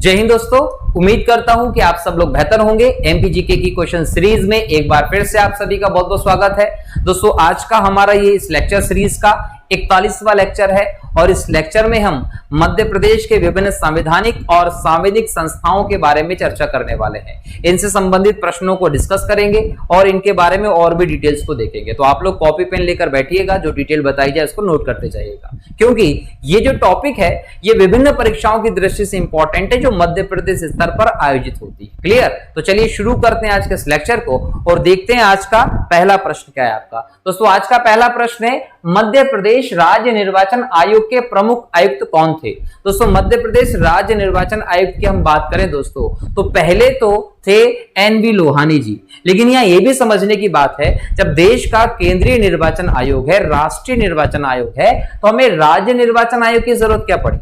जय हिंद दोस्तों, उम्मीद करता हूं कि आप सब लोग बेहतर होंगे। एमपीजीके की क्वेश्चन सीरीज में एक बार फिर से आप सभी का बहुत बहुत स्वागत है। दोस्तों आज का हमारा ये इस लेक्चर सीरीज का 41वां लेक्चर है और इस लेक्चर में हम मध्य प्रदेश के विभिन्न संवैधानिक और सांविधिक संस्थाओं के बारे में चर्चा करने वाले हैं। इनसे संबंधित प्रश्नों को डिस्कस करेंगे और इनके बारे में और भी डिटेल्स को देखेंगे। तो आप लोग कॉपी पेन लेकर बैठिएगा, जो डिटेल बताई जाए उसको नोट करते जाइएगा, क्योंकि ये जो टॉपिक है ये विभिन्न परीक्षाओं की दृष्टि से इंपॉर्टेंट है जो मध्य प्रदेश स्तर पर आयोजित होती है। क्लियर? तो चलिए शुरू करते हैं आज के इस लेक्चर को और देखते हैं आज का पहला प्रश्न क्या है आपका। दोस्तों आज का पहला प्रश्न है, मध्य प्रदेश राज्य निर्वाचन आयोग के प्रमुख आयुक्त कौन थे? दोस्तों मध्य प्रदेश राज्य निर्वाचन आयुक्त की हम बात करें दोस्तों तो पहले तो थे एनवी लोहानी जी, लेकिन यहाँ ये भी समझने की बात है जब देश का केंद्रीय निर्वाचन आयोग है, राष्ट्रीय निर्वाचन आयोग है, तो हमें राज्य निर्वाचन आयोग की जरूरत क्या पड़ी?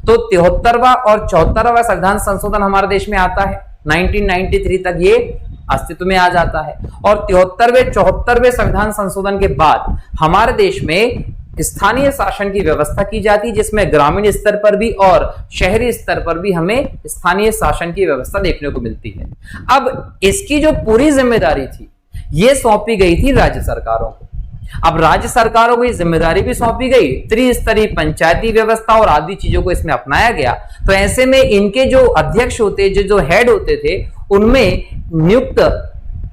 तो 73वां और 74वां संविधान संशोधन हमारे देश में आता है। 1993 तक ये अस्तित्व में आ जाता है और 73वें 74वें संविधान संशोधन के बाद हमारे देश में स्थानीय शासन की व्यवस्था की जाती है, जिसमें ग्रामीण स्तर पर भी और शहरी स्तर पर भी हमें स्थानीय शासन की व्यवस्था देखने को मिलती है। अब इसकी जो पूरी जिम्मेदारी थी ये सौंपी गई थी राज्य सरकारों को। अब राज्य सरकारों को ये जिम्मेदारी भी सौंपी गई, त्रिस्तरीय पंचायती व्यवस्था और आदि चीजों को इसमें अपनाया गया। तो ऐसे में इनके जो अध्यक्ष होते, जो हेड होते थे, उनमें नियुक्त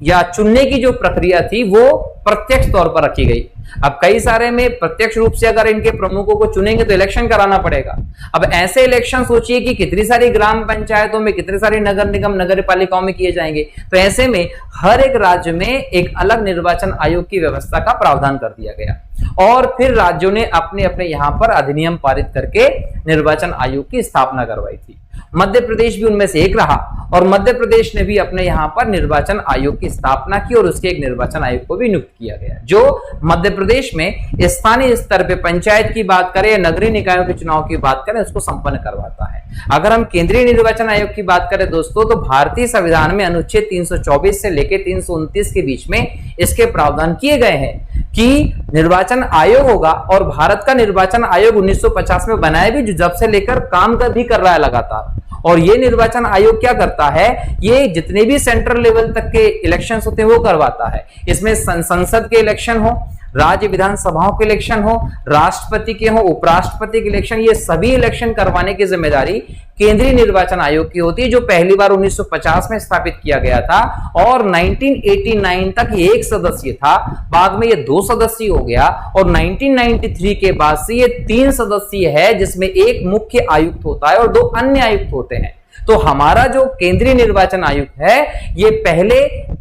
या चुनने की जो प्रक्रिया थी वो प्रत्यक्ष तौर पर रखी गई। अब कई सारे में प्रत्यक्ष रूप से अगर इनके प्रमुखों को चुनेंगे तो इलेक्शन कराना पड़ेगा। अब ऐसे इलेक्शन सोचिए कि कितनी सारी ग्राम पंचायतों में, कितने सारे नगर निगम, नगर पालिकाओं में किए जाएंगे। तो ऐसे में हर एक राज्य में एक अलग निर्वाचन आयोग की व्यवस्था का प्रावधान कर दिया गया और फिर राज्यों ने अपने अपने यहां पर अधिनियम पारित करके निर्वाचन आयोग की स्थापना करवाई थी। मध्य प्रदेश भी उनमें से एक रहा और मध्य प्रदेश ने भी अपने यहां पर निर्वाचन आयोग की स्थापना की और उसके एक निर्वाचन आयोग को भी नियुक्त किया गया, जो मध्य प्रदेश में स्थानीय स्तर पे पंचायत की बात करें या नगरीय निकायों के चुनाव की बात करें उसको संपन्न करवाता है। अगर हम केंद्रीय निर्वाचन आयोग की बात करें दोस्तों तो भारतीय संविधान में अनुच्छेद 324 से लेकर 329 के बीच में इसके प्रावधान किए गए हैं कि निर्वाचन आयोग होगा और भारत का निर्वाचन आयोग 1950 में बनाया भी, जो जब से लेकर काम भी कर रहा है लगातार। और ये निर्वाचन आयोग क्या करता है, ये जितने भी सेंट्रल लेवल तक के इलेक्शंस होते हैं वो करवाता है। इसमें संसद के इलेक्शन हो, राज्य विधानसभाओं के इलेक्शन हो, राष्ट्रपति के हो, उपराष्ट्रपति के इलेक्शन, ये सभी इलेक्शन करवाने की जिम्मेदारी केंद्रीय निर्वाचन आयोग की होती है, जो पहली बार 1950 में स्थापित किया गया था और 1989 तक ये 1 सदस्यीय था, बाद में ये 2 सदस्यीय हो गया और 1993 के बाद से ये 3 सदस्यीय है, जिसमें एक मुख्य आयुक्त होता है और 2 अन्य आयुक्त होते हैं। तो हमारा जो केंद्रीय निर्वाचन आयोग है ये पहले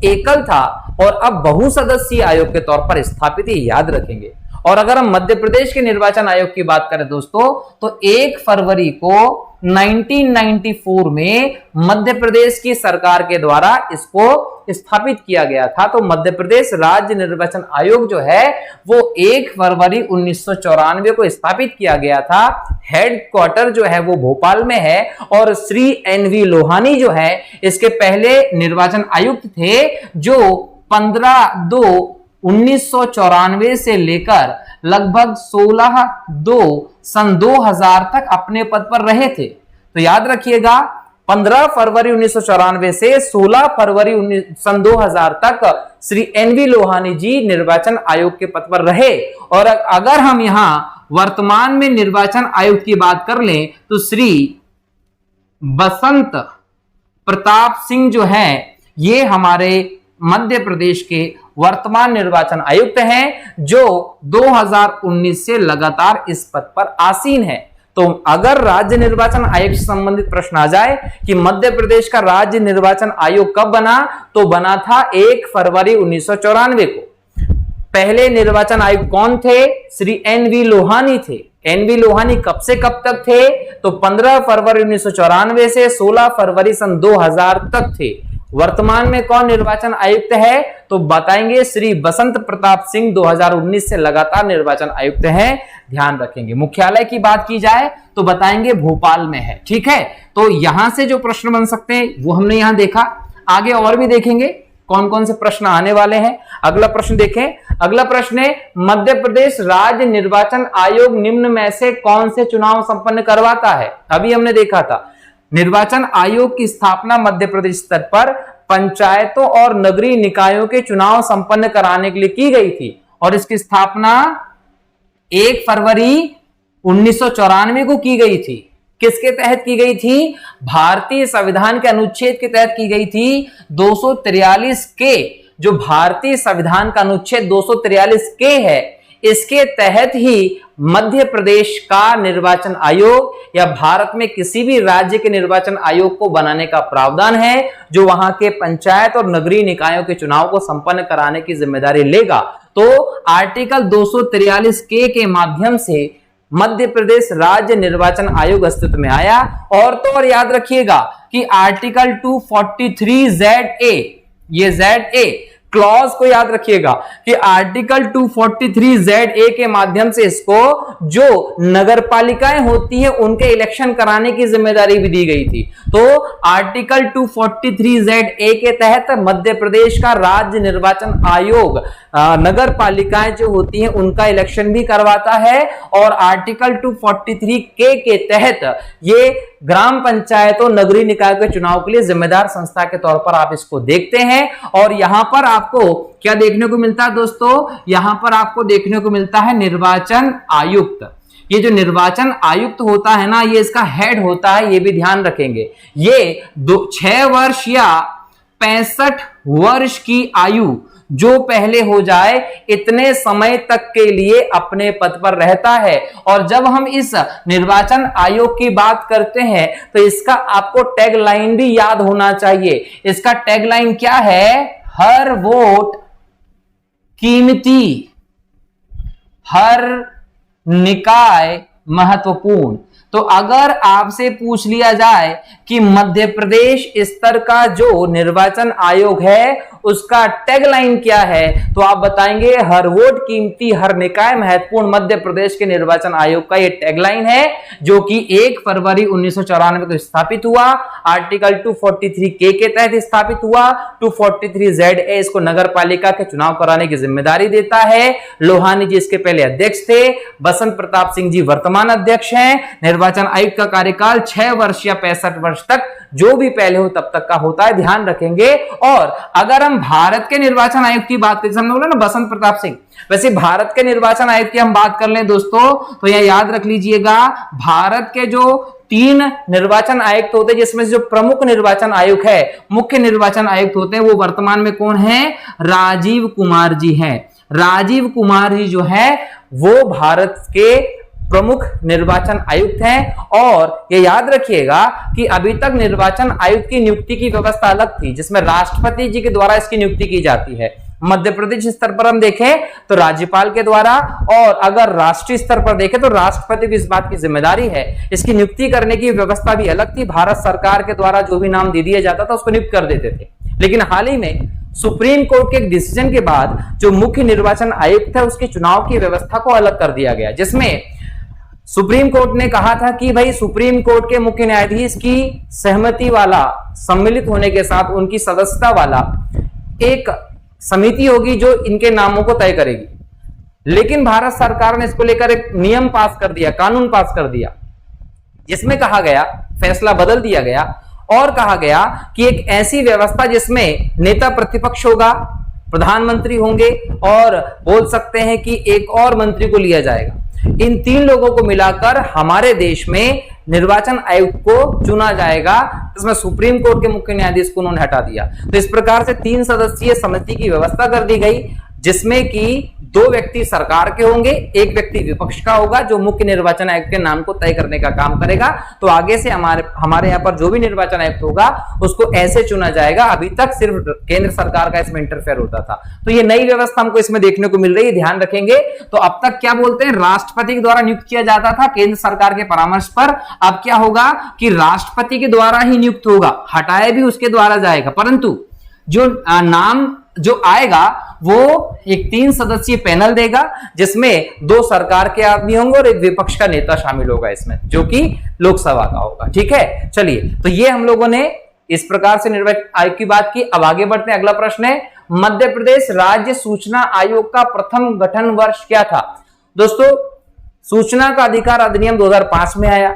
एकल था और अब बहुसदस्यीय आयोग के तौर पर स्थापित है, याद रखेंगे। और अगर हम मध्य प्रदेश के निर्वाचन आयोग की बात करें दोस्तों तो 1 फरवरी को 1994 में मध्य प्रदेश की सरकार के द्वारा इसको स्थापित किया गया था। तो मध्य प्रदेश राज्य निर्वाचन आयोग जो है वो 1 फरवरी 1994 को स्थापित किया गया था। हेडक्वार्टर जो है वो भोपाल में है और श्री एनवी लोहानी जो है इसके पहले निर्वाचन आयुक्त थे, जो 15/2/1994 से लेकर लगभग 16/2 सन 2000 तक अपने पद पर रहे थे। तो याद रखिएगा 15 फरवरी 1994 से 16 फरवरी सन 2000 तक श्री एनवी लोहानी जी निर्वाचन आयोग के पद पर रहे। और अगर हम यहां वर्तमान में निर्वाचन आयुक्त की बात कर लें तो श्री बसंत प्रताप सिंह जो है ये हमारे मध्य प्रदेश के वर्तमान निर्वाचन आयुक्त हैं, जो 2019 से लगातार इस पद पर आसीन है। तो अगर राज्य निर्वाचन आयोग से संबंधित प्रश्न आ जाए कि मध्य प्रदेश का राज्य निर्वाचन आयोग कब बना, तो बना था 1 फरवरी 1994 को। पहले निर्वाचन आयुक्त कौन थे? श्री एनवी लोहानी थे। एनवी लोहानी कब से कब तक थे? तो 15 फरवरी 1994 से 16 फरवरी सन 2000 तक थे। वर्तमान में कौन निर्वाचन आयुक्त है? तो बताएंगे श्री बसंत प्रताप सिंह 2019 से लगातार निर्वाचन आयुक्त हैं, ध्यान रखेंगे। मुख्यालय की बात की जाए तो बताएंगे भोपाल में है, ठीक है। तो यहां से जो प्रश्न बन सकते हैं वो हमने यहां देखा, आगे और भी देखेंगे कौन कौन से प्रश्न आने वाले हैं। अगला प्रश्न देखें, अगला प्रश्न है मध्य प्रदेश राज्य निर्वाचन आयोग निम्न में से कौन से चुनाव संपन्न करवाता है? अभी हमने देखा था निर्वाचन आयोग की स्थापना मध्य प्रदेश स्तर पर पंचायतों और नगरीय निकायों के चुनाव संपन्न कराने के लिए की गई थी और इसकी स्थापना 1 फरवरी 1994 को की गई थी। किसके तहत की गई थी? भारतीय संविधान के अनुच्छेद के तहत की गई थी। 243 के, जो भारतीय संविधान का अनुच्छेद 243 के है, इसके तहत ही मध्य प्रदेश का निर्वाचन आयोग या भारत में किसी भी राज्य के निर्वाचन आयोग को बनाने का प्रावधान है, जो वहां के पंचायत और नगरीय निकायों के चुनाव को संपन्न कराने की जिम्मेदारी लेगा। तो आर्टिकल 243 के माध्यम से मध्य प्रदेश राज्य निर्वाचन आयोग अस्तित्व में आया। और तो और याद रखिएगा कि आर्टिकल 243ZA, ये ZA क्लॉज को याद रखिएगा कि आर्टिकल 243ZA के माध्यम से इसको जो नगरपालिकाएं होती है उनके इलेक्शन कराने की जिम्मेदारी भी दी गई थी। तो आर्टिकल 243ZA के तहत मध्य प्रदेश का राज्य निर्वाचन आयोग नगर पालिकाएं जो होती हैं उनका इलेक्शन भी करवाता है। और आर्टिकल 243 के तहत ये ग्राम पंचायतों नगरीय निकाय के चुनाव के लिए जिम्मेदार संस्था के तौर पर आप इसको देखते हैं। और यहां पर आपको क्या देखने को मिलता है दोस्तों? यहां पर आपको देखने को मिलता है निर्वाचन आयुक्त। ये जो निर्वाचन आयुक्त होता है ना, ये इसका हेड होता है, ये भी ध्यान रखेंगे। ये 6 वर्ष या 65 वर्ष की आयु जो पहले हो जाए इतने समय तक के लिए अपने पद पर रहता है। और जब हम इस निर्वाचन आयोग की बात करते हैं तो इसका आपको टैगलाइन भी याद होना चाहिए। इसका टैगलाइन क्या है? हर वोट कीमती, हर निकाय महत्वपूर्ण। तो अगर आपसे पूछ लिया जाए कि मध्य प्रदेश स्तर का जो निर्वाचन आयोग है उसका टैगलाइन क्या है, तो आप बताएंगे हर वोट कीमती, हर निकाय महत्वपूर्ण। मध्य प्रदेश के निर्वाचन आयोग का यह टैगलाइन है, जो कि 1 फरवरी 1994 को स्थापित हुआ। आर्टिकल 243 के तहत स्थापित हुआ। 243ZA इसको नगर पालिका के चुनाव कराने की जिम्मेदारी देता है। लोहानी जी इसके पहले अध्यक्ष थे, बसंत प्रताप सिंह जी वर्तमान अध्यक्ष हैं। निर्वाचन आयुक्त का कार्यकाल 6 वर्ष या 65 वर्ष तक, जो भी पहले हो तब तक का होता है, ध्यान रखेंगे। और अगर हम भारत के निर्वाचन आयुक्त की बात करें, हमने बोला ना बसंत प्रताप सिंह, वैसे भारत के निर्वाचन आयुक्त की हम बात कर लें दोस्तों, तो यह याद रख लीजिएगा भारत के जो 3 निर्वाचन आयुक्त होते हैं, जिसमें जो प्रमुख निर्वाचन आयुक्त है, मुख्य निर्वाचन आयुक्त होते हैं, वो वर्तमान में कौन है? राजीव कुमार जी हैं। राजीव कुमार जी जो है वो भारत के प्रमुख निर्वाचन आयुक्त हैं। और ये याद रखिएगा कि अभी तक निर्वाचन आयुक्त की नियुक्ति की व्यवस्था अलग थी, जिसमें राष्ट्रपति जी के द्वारा इसकी नियुक्ति की जाती है। मध्य प्रदेश स्तर पर हम देखें तो राज्यपाल के द्वारा, और अगर राष्ट्रीय स्तर पर देखें तो राष्ट्रपति की इस बात की जिम्मेदारी है। इसकी नियुक्ति करने की व्यवस्था भी अलग थी। भारत सरकार के द्वारा जो भी नाम दे दिया जाता था उसको नियुक्त कर देते थे। लेकिन हाल ही में सुप्रीम कोर्ट के एक डिसीजन के बाद जो मुख्य निर्वाचन आयुक्त है उसके चुनाव की व्यवस्था को अलग कर दिया गया, जिसमें सुप्रीम कोर्ट ने कहा था कि भाई सुप्रीम कोर्ट के मुख्य न्यायाधीश की सहमति वाला, सम्मिलित होने के साथ उनकी सदस्यता वाला एक समिति होगी जो इनके नामों को तय करेगी। लेकिन भारत सरकार ने इसको लेकर एक नियम पास कर दिया, कानून पास कर दिया, जिसमें कहा गया, फैसला बदल दिया गया और कहा गया कि एक ऐसी व्यवस्था जिसमें नेता प्रतिपक्ष होगा, प्रधानमंत्री होंगे और बोल सकते हैं कि एक और मंत्री को लिया जाएगा। इन 3 लोगों को मिलाकर हमारे देश में निर्वाचन आयुक्त को चुना जाएगा। इसमें सुप्रीम कोर्ट के मुख्य न्यायाधीश को उन्होंने हटा दिया। तो इस प्रकार से 3 सदस्यीय समिति की व्यवस्था कर दी गई, जिसमें कि 2 व्यक्ति सरकार के होंगे, 1 व्यक्ति विपक्ष का होगा, जो मुख्य निर्वाचन आयुक्त के नाम को तय करने का काम करेगा। तो आगे से हमारे यहाँ पर जो भी निर्वाचन आयुक्त होगा उसको ऐसे चुना जाएगा। अभी तक सिर्फ केंद्र सरकार का इसमें इंटरफेयर होता था। तो ये नई व्यवस्था हमको इसमें देखने को मिल रही है, ध्यान रखेंगे। तो अब तक क्या बोलते हैं, राष्ट्रपति के द्वारा नियुक्त किया जाता था केंद्र सरकार के परामर्श पर। अब क्या होगा कि राष्ट्रपति के द्वारा ही नियुक्त होगा, हटाया भी उसके द्वारा जाएगा, परंतु जो नाम जो आएगा वो एक 3 सदस्यीय पैनल देगा, जिसमें 2 सरकार के आदमी होंगे और एक विपक्ष का नेता शामिल होगा इसमें, जो कि लोकसभा का होगा। ठीक है, चलिए, तो ये हम लोगों ने इस प्रकार से निर्वाचन आयोग की बात की। अब आगे बढ़ते हैं। अगला प्रश्न है, मध्य प्रदेश राज्य सूचना आयोग का प्रथम गठन वर्ष क्या था? दोस्तों, सूचना का अधिकार अधिनियम 2005 में आया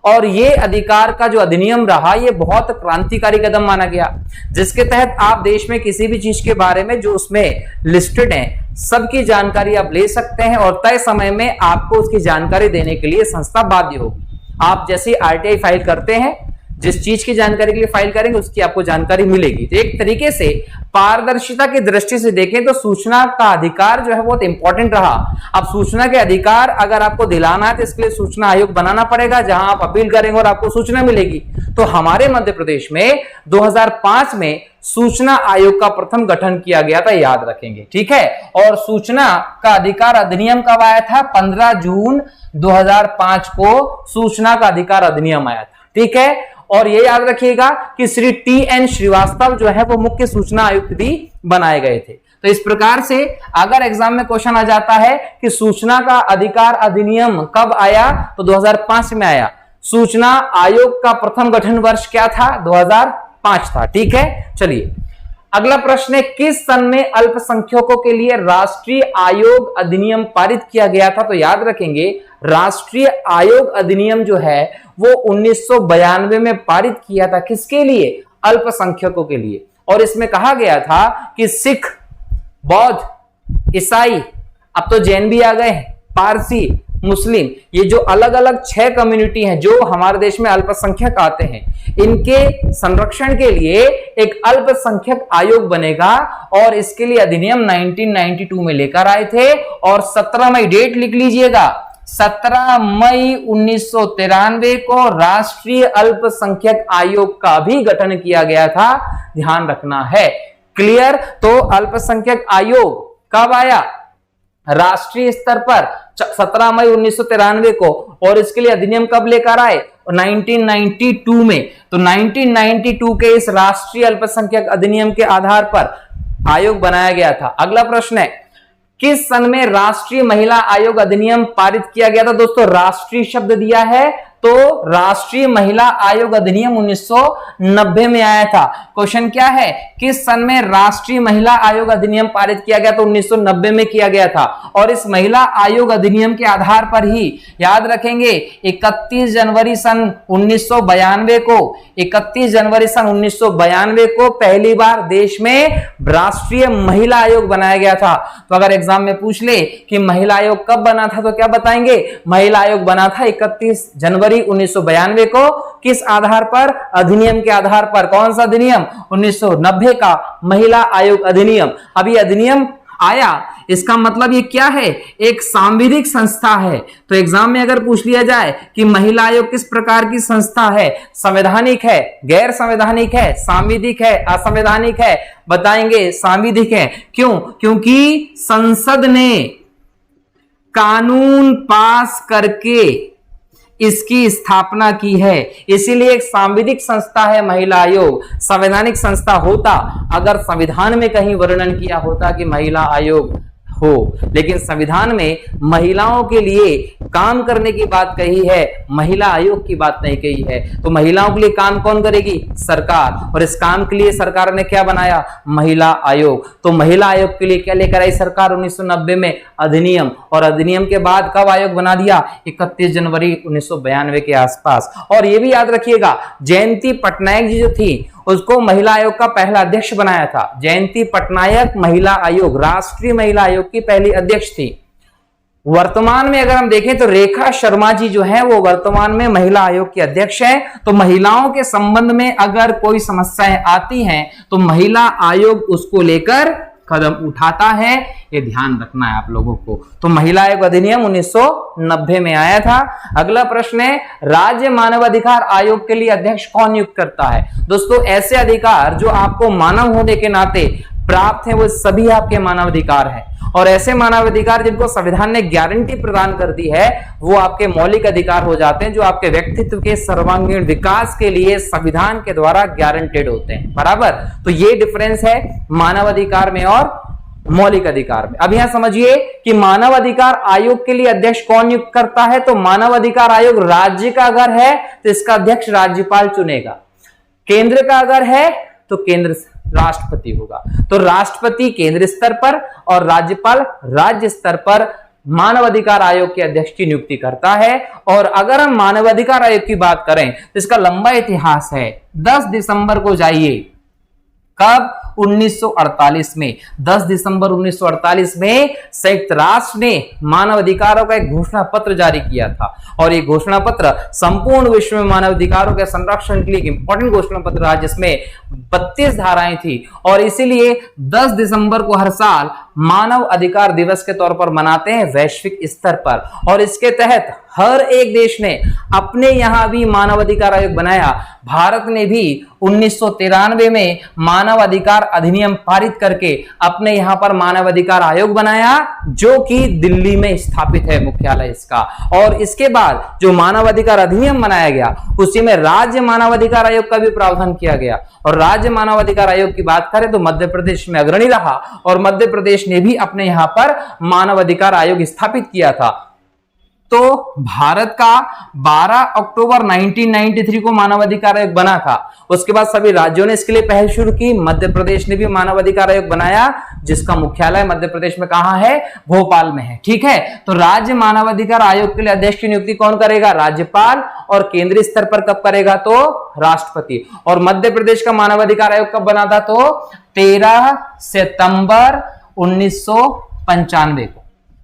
और ये अधिकार का जो अधिनियम रहा ये बहुत क्रांतिकारी कदम माना गया, जिसके तहत आप देश में किसी भी चीज के बारे में जो उसमें लिस्टेड है सबकी जानकारी आप ले सकते हैं और तय समय में आपको उसकी जानकारी देने के लिए संस्था बाध्य होगी। आप जैसे आरटीआई फाइल करते हैं, जिस चीज की जानकारी के लिए फाइल करेंगे उसकी आपको जानकारी मिलेगी। तो एक तरीके से पारदर्शिता की दृष्टि से देखें तो सूचना का अधिकार जो है बहुत इंपॉर्टेंट रहा। अब सूचना के अधिकार अगर आपको दिलाना है तो इसके लिए सूचना आयोग बनाना पड़ेगा, जहां आप अपील करेंगे और आपको सूचना मिलेगी। तो हमारे मध्य प्रदेश में 2005 में सूचना आयोग का प्रथम गठन किया गया था, याद रखेंगे, ठीक है। और सूचना का अधिकार अधिनियम कब आया था? 15 जून 2005 को सूचना का अधिकार अधिनियम आया था, ठीक है। और ये याद रखिएगा कि श्री टी.एन. श्रीवास्तव जो है वो मुख्य सूचना आयुक्त भी बनाए गए थे। तो इस प्रकार से अगर एग्जाम में क्वेश्चन आ जाता है कि सूचना का अधिकार अधिनियम कब आया, तो 2005 में आया। सूचना आयोग का प्रथम गठन वर्ष क्या था? 2005 था, ठीक है। चलिए अगला प्रश्न है, किस सन में अल्पसंख्यकों के लिए राष्ट्रीय आयोग अधिनियम पारित किया गया था? तो याद रखेंगे राष्ट्रीय आयोग अधिनियम जो है वो 1992 में पारित किया था। किसके लिए? अल्पसंख्यकों के लिए। और इसमें कहा गया था कि सिख, बौद्ध, ईसाई, अब तो जैन भी आ गए हैं, पारसी, मुस्लिम, ये जो अलग अलग 6 कम्युनिटी हैं जो हमारे देश में अल्पसंख्यक आते हैं, इनके संरक्षण के लिए एक अल्पसंख्यक आयोग बनेगा। और इसके लिए अधिनियम 1992 में लेकर आए थे। और 17 मई, डेट लिख लीजिएगा, 17 मई 1993 को राष्ट्रीय अल्पसंख्यक आयोग का भी गठन किया गया था, ध्यान रखना है। क्लियर? तो अल्पसंख्यक आयोग कब आया? राष्ट्रीय स्तर पर 17 मई 1993 को। और इसके लिए अधिनियम कब लेकर आए? 1992 में। तो 1992 के इस राष्ट्रीय अल्पसंख्यक अधिनियम के आधार पर आयोग बनाया गया था। अगला प्रश्न है, किस सन में राष्ट्रीय महिला आयोग अधिनियम पारित किया गया था? दोस्तों राष्ट्रीय शब्द दिया है तो राष्ट्रीय महिला आयोग अधिनियम 1990 में आया था। क्वेश्चन क्या है, किस सन में राष्ट्रीय महिला आयोग अधिनियम पारित किया गया? तो 1990 में किया गया था। और इस महिला आयोग अधिनियम के आधार पर ही याद रखेंगे 31 जनवरी सन 1992 को 31 जनवरी सन 1992 को पहली बार देश में राष्ट्रीय महिला आयोग बनाया गया था। तो अगर एग्जाम में पूछ ले कि महिला आयोग कब बना था तो क्या बताएंगे? महिला आयोग बना था 31 जनवरी 1992 को। किस आधार पर? अधिनियम के आधार पर। कौन सा अधिनियम? 1990 का महिला आयोग अधिनियम। अभी अधिनियम आया, इसका मतलब ये क्या है? एक सांविधिक संस्था है। तो एग्जाम में अगर पूछ लिया जाए कि महिला आयोग किस प्रकार की संस्था है, संवैधानिक है, गैर संवैधानिक है, सांविधिक है, असंवैधानिक है, बताएंगे सांविधिक है। क्यों? क्योंकि संसद ने कानून पास करके इसकी स्थापना की है, इसीलिए एक सांविधिक संस्था है महिला आयोग। संवैधानिक संस्था होता अगर संविधान में कहीं वर्णन किया होता कि महिला आयोग हो, लेकिन संविधान में महिलाओं के लिए काम करने की बात कही है, महिला आयोग की बात नहीं कही है। तो महिलाओं के लिए काम कौन करेगी? सरकार। और इस काम के लिए सरकार ने क्या बनाया? महिला आयोग। तो महिला आयोग के लिए क्या लेकर आई सरकार? 1990 में अधिनियम। और अधिनियम के बाद कब आयोग बना दिया? 31 जनवरी 1992 के आसपास। और यह भी याद रखिएगा, जयंती पटनायक जी जो थी उसको महिला आयोग का पहला अध्यक्ष बनाया था। जयंती पटनायक महिला आयोग, राष्ट्रीय महिला आयोग की पहली अध्यक्ष थी। वर्तमान में अगर हम देखें तो रेखा शर्मा जी जो है वो वर्तमान में महिला आयोग की अध्यक्ष है। तो महिलाओं के संबंध में अगर कोई समस्याएं आती हैं तो महिला आयोग उसको लेकर कदम उठाता है, ये ध्यान रखना है आप लोगों को। तो महिला आयोग अधिनियम 1990 में आया था। अगला प्रश्न है, राज्य मानवाधिकार आयोग के लिए अध्यक्ष कौन नियुक्त करता है? दोस्तों ऐसे अधिकार जो आपको मानव होने के नाते प्राप्त हैं वो सभी आपके मानवाधिकार हैं। और ऐसे मानवाधिकार जिनको संविधान ने गारंटी प्रदान कर दी है वो आपके मौलिक अधिकार हो जाते हैं, जो आपके व्यक्तित्व के सर्वांगीण विकास के लिए संविधान के द्वारा गारंटेड होते हैं। बराबर? तो ये डिफरेंस है मानवाधिकार में और मौलिक अधिकार में। अब यहां समझिए कि मानव अधिकार आयोग के लिए अध्यक्ष कौन नियुक्त करता है? तो मानव अधिकार आयोग राज्य का अगर है तो इसका अध्यक्ष राज्यपाल चुनेगा, केंद्र का अगर है तो केंद्र राष्ट्रपति होगा। तो राष्ट्रपति केंद्र स्तर पर और राज्यपाल राज्य स्तर पर मानव अधिकार आयोग के अध्यक्ष की नियुक्ति करता है। और अगर हम मानव अधिकार आयोग की बात करें तो इसका लंबा इतिहास है। 10 दिसंबर को जाइए, कब? 1948 में। 10 दिसंबर 1948 में संयुक्त राष्ट्र ने मानव अधिकारों का एक घोषणा पत्र जारी किया था और ये घोषणा पत्र संपूर्ण विश्व में मानव अधिकारों के संरक्षण के लिए एक इंपॉर्टेंट घोषणा पत्र रहा, जिसमें 32 धाराएं थी। और इसीलिए 10 दिसंबर को हर साल मानव अधिकार दिवस के तौर पर मनाते हैं वैश्विक स्तर पर। और इसके तहत हर एक देश ने अपने यहां भी मानव अधिकार आयोग बनाया। भारत ने भी 1993 में मानव अधिकार अधिनियम पारित करके अपने यहां पर मानव अधिकार आयोग बनाया, जो कि दिल्ली में स्थापित है मुख्यालय इसका। और इसके बाद जो मानव अधिकार अधिनियम बनाया गया उसी में राज्य मानव अधिकार आयोग का भी प्रावधान किया गया। और राज्य मानव अधिकार आयोग की बात करें तो मध्य प्रदेश में अग्रणी रहा और मध्य प्रदेश ने भी अपने यहां पर मानव अधिकार आयोग स्थापित किया था। तो भारत का 12 अक्टूबर 1993 को मानव अधिकार आयोग बना था। उसके बाद सभी राज्यों ने इसके लिए पहल शुरू की। मध्य प्रदेश ने भी मानव अधिकार आयोग बनाया, जिसका मुख्यालय मध्य प्रदेश में कहां है? भोपाल में है। ठीक है, तो राज्य मानव अधिकार आयोग के लिए अध्यक्ष की नियुक्ति कौन करेगा? राज्यपाल। और केंद्रीय स्तर पर कब करेगा? तो राष्ट्रपति। और मध्य प्रदेश का मानव अधिकार आयोग कब बना था? तो 13 सितंबर 1995 को।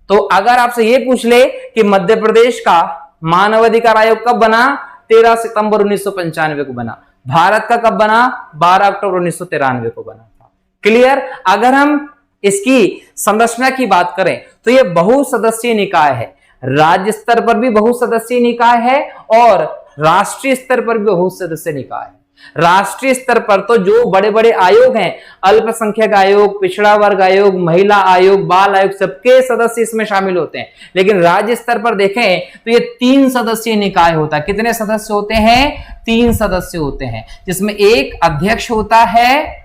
तो अगर आपसे यह पूछ ले कि मध्य प्रदेश का मानव अधिकार आयोग कब बना? 13 सितंबर 1995 को बना। भारत का कब बना? 12 अक्टूबर 1993 को बना था। क्लियर? अगर हम इसकी संरचना की बात करें तो यह बहुसदस्यीय निकाय है। राज्य स्तर पर भी बहुसदस्यीय निकाय है और राष्ट्रीय स्तर पर भी बहुसदस्यीय निकाय है। राष्ट्रीय स्तर पर तो जो बड़े बड़े आयोग हैं, अल्पसंख्यक आयोग, पिछड़ा वर्ग आयोग, महिला आयोग, बाल आयोग, सबके सदस्य इसमें शामिल होते हैं। लेकिन राज्य स्तर पर देखें तो ये 3 सदस्यीय निकाय होता है। कितने सदस्य होते हैं? 3 सदस्य होते हैं, जिसमें एक अध्यक्ष होता है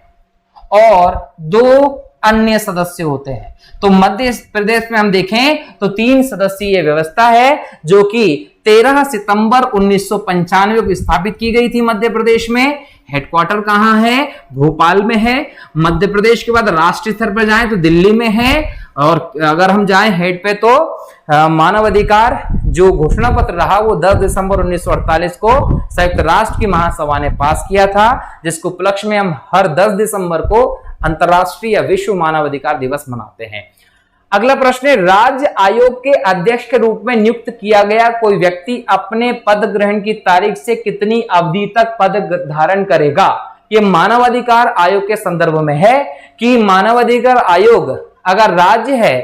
और 2 अन्य सदस्य होते हैं। तो मध्य प्रदेश में हम देखें तो 3 सदस्यीय व्यवस्था है, जो कि 13 सितंबर 1995 को स्थापित की गई थी मध्य प्रदेश में। हेडक्वार्टर कहां है? भोपाल में है। मध्य प्रदेश के बाद राष्ट्रीय स्तर पर जाएं तो दिल्ली में है। और अगर हम जाएं हेड पे तो मानव अधिकार जो घोषणा पत्र रहा वो 10 दिसंबर 1948 को संयुक्त राष्ट्र की महासभा ने पास किया था, जिसको उपलक्ष्य में हम हर 10 दिसंबर को अंतर्राष्ट्रीय विश्व मानव अधिकार दिवस मनाते हैं। अगला प्रश्न है, राज्य आयोग के अध्यक्ष के रूप में नियुक्त किया गया कोई व्यक्ति अपने पद ग्रहण की तारीख से कितनी अवधि तक पद धारण करेगा? यह मानवाधिकार आयोग के संदर्भ में है कि मानवाधिकार आयोग अगर राज्य है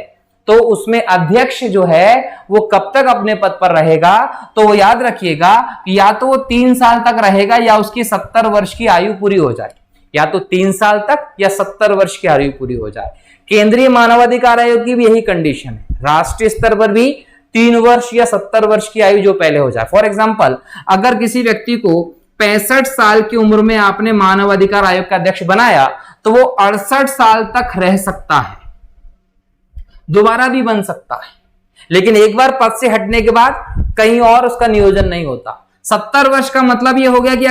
तो उसमें अध्यक्ष जो है वो कब तक अपने पद पर रहेगा? तो वो याद रखिएगा कि या तो वो 3 साल तक रहेगा या उसकी 70 वर्ष की आयु पूरी हो जाए। या तो 3 साल तक या 70 वर्ष की आयु पूरी हो जाए। केंद्रीय मानवाधिकार आयोग की भी यही कंडीशन है। राष्ट्रीय स्तर पर भी 3 वर्ष या 70 वर्ष की आयु जो पहले हो जाए। फॉर एग्जाम्पल, अगर किसी व्यक्ति को 65 साल की उम्र में आपने मानवाधिकार आयोग का अध्यक्ष बनाया तो वो 68 साल तक रह सकता है, दोबारा भी बन सकता है, लेकिन एक बार पद से हटने के बाद कहीं और उसका नियोजन नहीं होता। 70 वर्ष का मतलब यह हो गया कि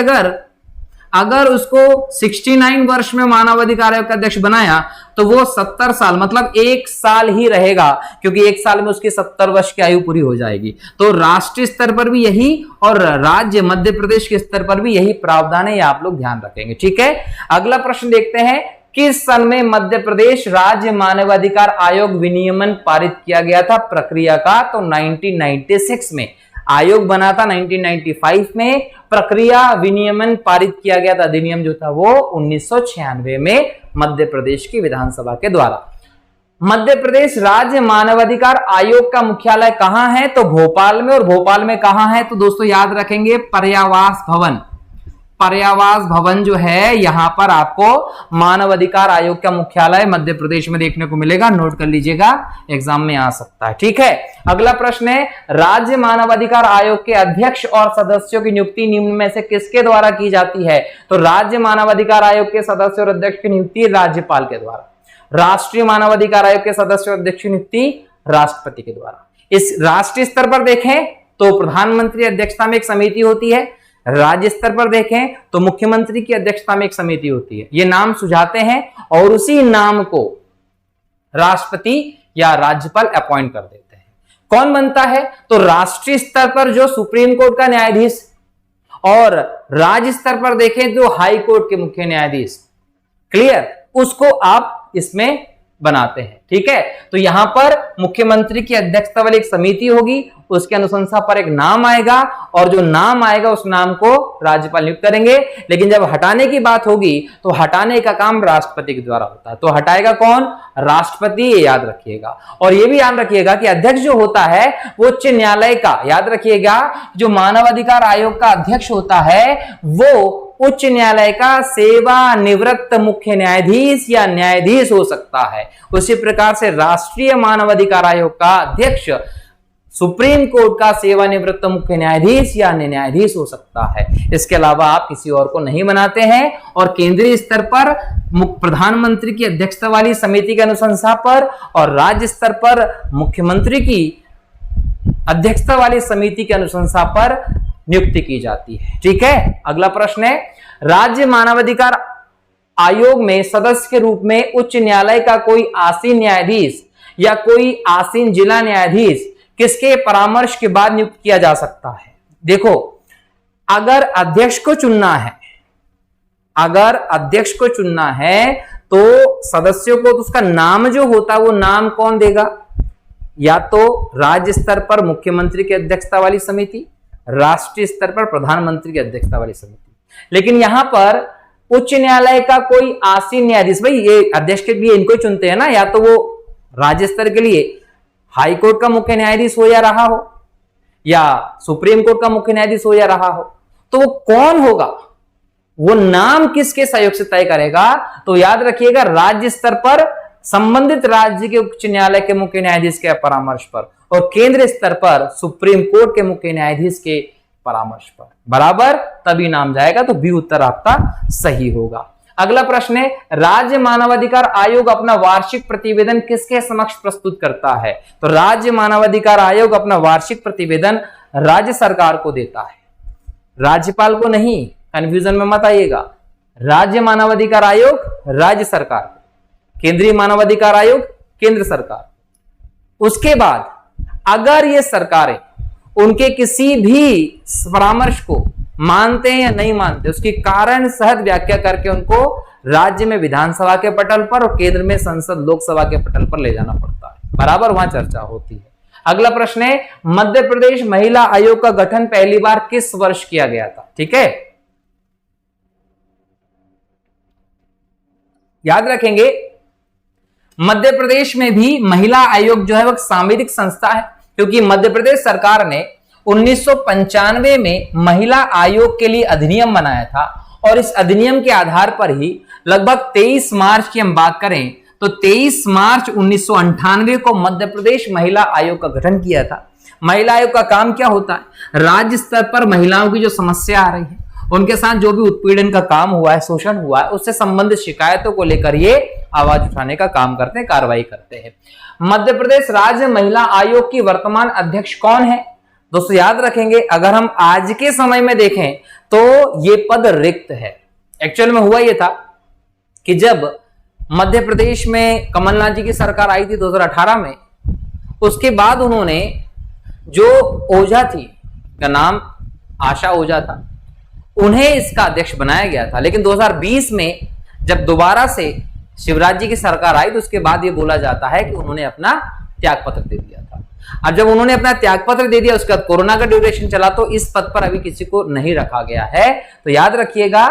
अगर उसको 69 वर्ष में मानवाधिकार आयोग का अध्यक्ष बनाया तो वो 70 साल मतलब 1 साल ही रहेगा, क्योंकि 1 साल में उसकी 70 वर्ष की आयु पूरी हो जाएगी। तो राष्ट्रीय स्तर पर भी यही और राज्य मध्य प्रदेश के स्तर पर भी यही प्रावधान है, ये आप लोग ध्यान रखेंगे। ठीक है, अगला प्रश्न देखते हैं, किस सन में मध्य प्रदेश राज्य मानवाधिकार आयोग विनियमन पारित किया गया था प्रक्रिया का? तो 1996 में। आयोग बना था 1995 में, प्रक्रिया विनियमन पारित किया गया था, अधिनियम जो था वो 1996 में मध्य प्रदेश की विधानसभा के द्वारा। मध्य प्रदेश राज्य मानवाधिकार आयोग का मुख्यालय कहां है? तो भोपाल में। और भोपाल में कहां है? तो दोस्तों याद रखेंगे पर्यावास भवन। पर्यावास भवन जो है यहां पर आपको मानव अधिकार आयोग का मुख्यालय मध्य प्रदेश में देखने को मिलेगा, नोट कर लीजिएगा, एग्जाम में आ सकता है। ठीक है, अगला प्रश्न है, राज्य मानव अधिकार आयोग के अध्यक्ष और सदस्यों की नियुक्ति निम्न में से किसके द्वारा की जाती है? तो राज्य मानव अधिकार आयोग के सदस्य और अध्यक्ष की नियुक्ति राज्यपाल के द्वारा। राष्ट्रीय मानव अधिकार आयोग के सदस्य और अध्यक्ष की नियुक्ति राष्ट्रपति के द्वारा। इस राष्ट्रीय स्तर पर देखें तो प्रधानमंत्री अध्यक्षता में एक समिति होती है, राज्य स्तर पर देखें तो मुख्यमंत्री की अध्यक्षता में एक समिति होती है। ये नाम सुझाते हैं और उसी नाम को राष्ट्रपति या राज्यपाल अपॉइंट कर देते हैं। कौन बनता है? तो राष्ट्रीय स्तर पर जो सुप्रीम कोर्ट का न्यायाधीश और राज्य स्तर पर देखें जो हाई कोर्ट के मुख्य न्यायाधीश, क्लियर, उसको आप इसमें बनाते हैं। ठीक है, तो यहां पर मुख्यमंत्री की अध्यक्षता वाली एक समिति होगी, उसके अनुशंसा पर एक नाम आएगा और जो नाम आएगा उस नाम को राज्यपाल नियुक्त करेंगे। लेकिन जब हटाने की बात होगी तो हटाने का काम राष्ट्रपति के द्वारा होता है। तो हटाएगा कौन? राष्ट्रपति, ये याद रखिएगा। और ये भी याद रखिएगा कि अध्यक्ष जो होता है वो उच्च न्यायालय का, याद रखिएगा, जो मानवाधिकार आयोग का अध्यक्ष होता है वो उच्च न्यायालय का सेवानिवृत्त मुख्य न्यायाधीश या न्यायाधीश हो सकता है। उसी प्रकार से राष्ट्रीय मानवाधिकार आयोग का अध्यक्ष सुप्रीम कोर्ट का सेवानिवृत्त मुख्य न्यायाधीश या न्यायाधीश हो सकता है। इसके अलावा आप किसी और को नहीं बनाते हैं। और केंद्रीय स्तर पर प्रधानमंत्री की अध्यक्षता वाली समिति के अनुशंसा पर और राज्य स्तर पर मुख्यमंत्री की अध्यक्षता वाली समिति के अनुशंसा पर नियुक्ति की जाती है। ठीक है, अगला प्रश्न है, राज्य मानवाधिकार आयोग में सदस्य के रूप में उच्च न्यायालय का कोई आसीन न्यायाधीश या कोई आसीन जिला न्यायाधीश किसके परामर्श के बाद नियुक्त किया जा सकता है? देखो, अगर अध्यक्ष को चुनना है, अगर अध्यक्ष को चुनना है तो सदस्यों को तो उसका नाम जो होता है वो नाम कौन देगा? या तो राज्य स्तर पर मुख्यमंत्री की अध्यक्षता वाली समिति, राष्ट्रीय स्तर पर प्रधानमंत्री की अध्यक्षता वाली समिति। लेकिन यहां पर उच्च न्यायालय का कोई आसीन न्यायाधीश, भाई ये अध्यक्ष के लिए इनको चुनते हैं ना, या तो वो राज्य स्तर के लिए हाई कोर्ट का मुख्य न्यायाधीश हो या रहा हो या सुप्रीम कोर्ट का मुख्य न्यायाधीश हो या रहा हो, तो वो कौन होगा, वो नाम किसके सहयोग से तय करेगा? तो याद रखिएगा, राज्य स्तर पर संबंधित राज्य के उच्च न्यायालय के मुख्य न्यायाधीश के परामर्श पर और केंद्र स्तर पर सुप्रीम कोर्ट के मुख्य न्यायाधीश के परामर्श पर, बराबर, तभी नाम जाएगा। तो बी उत्तर आपका सही होगा। अगला प्रश्न है, राज्य मानवाधिकार आयोग अपना वार्षिक प्रतिवेदन किसके समक्ष प्रस्तुत करता है? तो राज्य मानवाधिकार आयोग अपना वार्षिक प्रतिवेदन राज्य सरकार को देता है, राज्यपाल को नहीं, कंफ्यूजन में मत आइएगा। राज्य मानवाधिकार आयोग राज्य सरकार, केंद्रीय मानवाधिकार आयोग केंद्र सरकार। उसके बाद अगर ये सरकारें उनके किसी भी परामर्श को मानते हैं या नहीं मानते, उसकी कारण सहत व्याख्या करके उनको राज्य में विधानसभा के पटल पर और केंद्र में संसद लोकसभा के पटल पर ले जाना पड़ता है, बराबर, वहां चर्चा होती है। अगला प्रश्न है, मध्य प्रदेश महिला आयोग का गठन पहली बार किस वर्ष किया गया था? ठीक है, याद रखेंगे, मध्य प्रदेश में भी महिला आयोग जो है वह सामरिक संस्था है, क्योंकि मध्य प्रदेश सरकार ने 1995 में महिला आयोग के लिए अधिनियम बनाया था और इस अधिनियम के आधार पर ही लगभग 23 मार्च की हम बात करें तो 23 मार्च 1998 को मध्य प्रदेश महिला आयोग का गठन किया था। महिला आयोग का काम क्या होता है? राज्य स्तर पर महिलाओं की जो समस्या आ रही है, उनके साथ जो भी उत्पीड़न का काम हुआ है, शोषण हुआ है, उससे संबंधित शिकायतों को लेकर ये आवाज उठाने का काम करते हैं, कार्रवाई करते हैं। मध्य प्रदेश राज्य महिला आयोग की वर्तमान अध्यक्ष कौन है? दोस्तों याद रखेंगे, अगर हम आज के समय में देखें तो ये पद रिक्त है। एक्चुअल में हुआ ये था कि जब मध्य प्रदेश में कमलनाथ जी की सरकार आई थी 2018 में, उसके बाद उन्होंने जो ओझा थी, का नाम आशा ओझा था, उन्हें इसका अध्यक्ष बनाया गया था। लेकिन 2020 में जब दोबारा से शिवराज जी की सरकार आई तो उसके बाद ये बोला जाता है कि उन्होंने अपना त्यागपत्र दे दिया था। अब जब उन्होंने अपना त्यागपत्र दे दिया, उसके बाद कोरोना का ड्यूरेशन चला तो इस पद पर अभी किसी को नहीं रखा गया है। तो याद रखिएगा,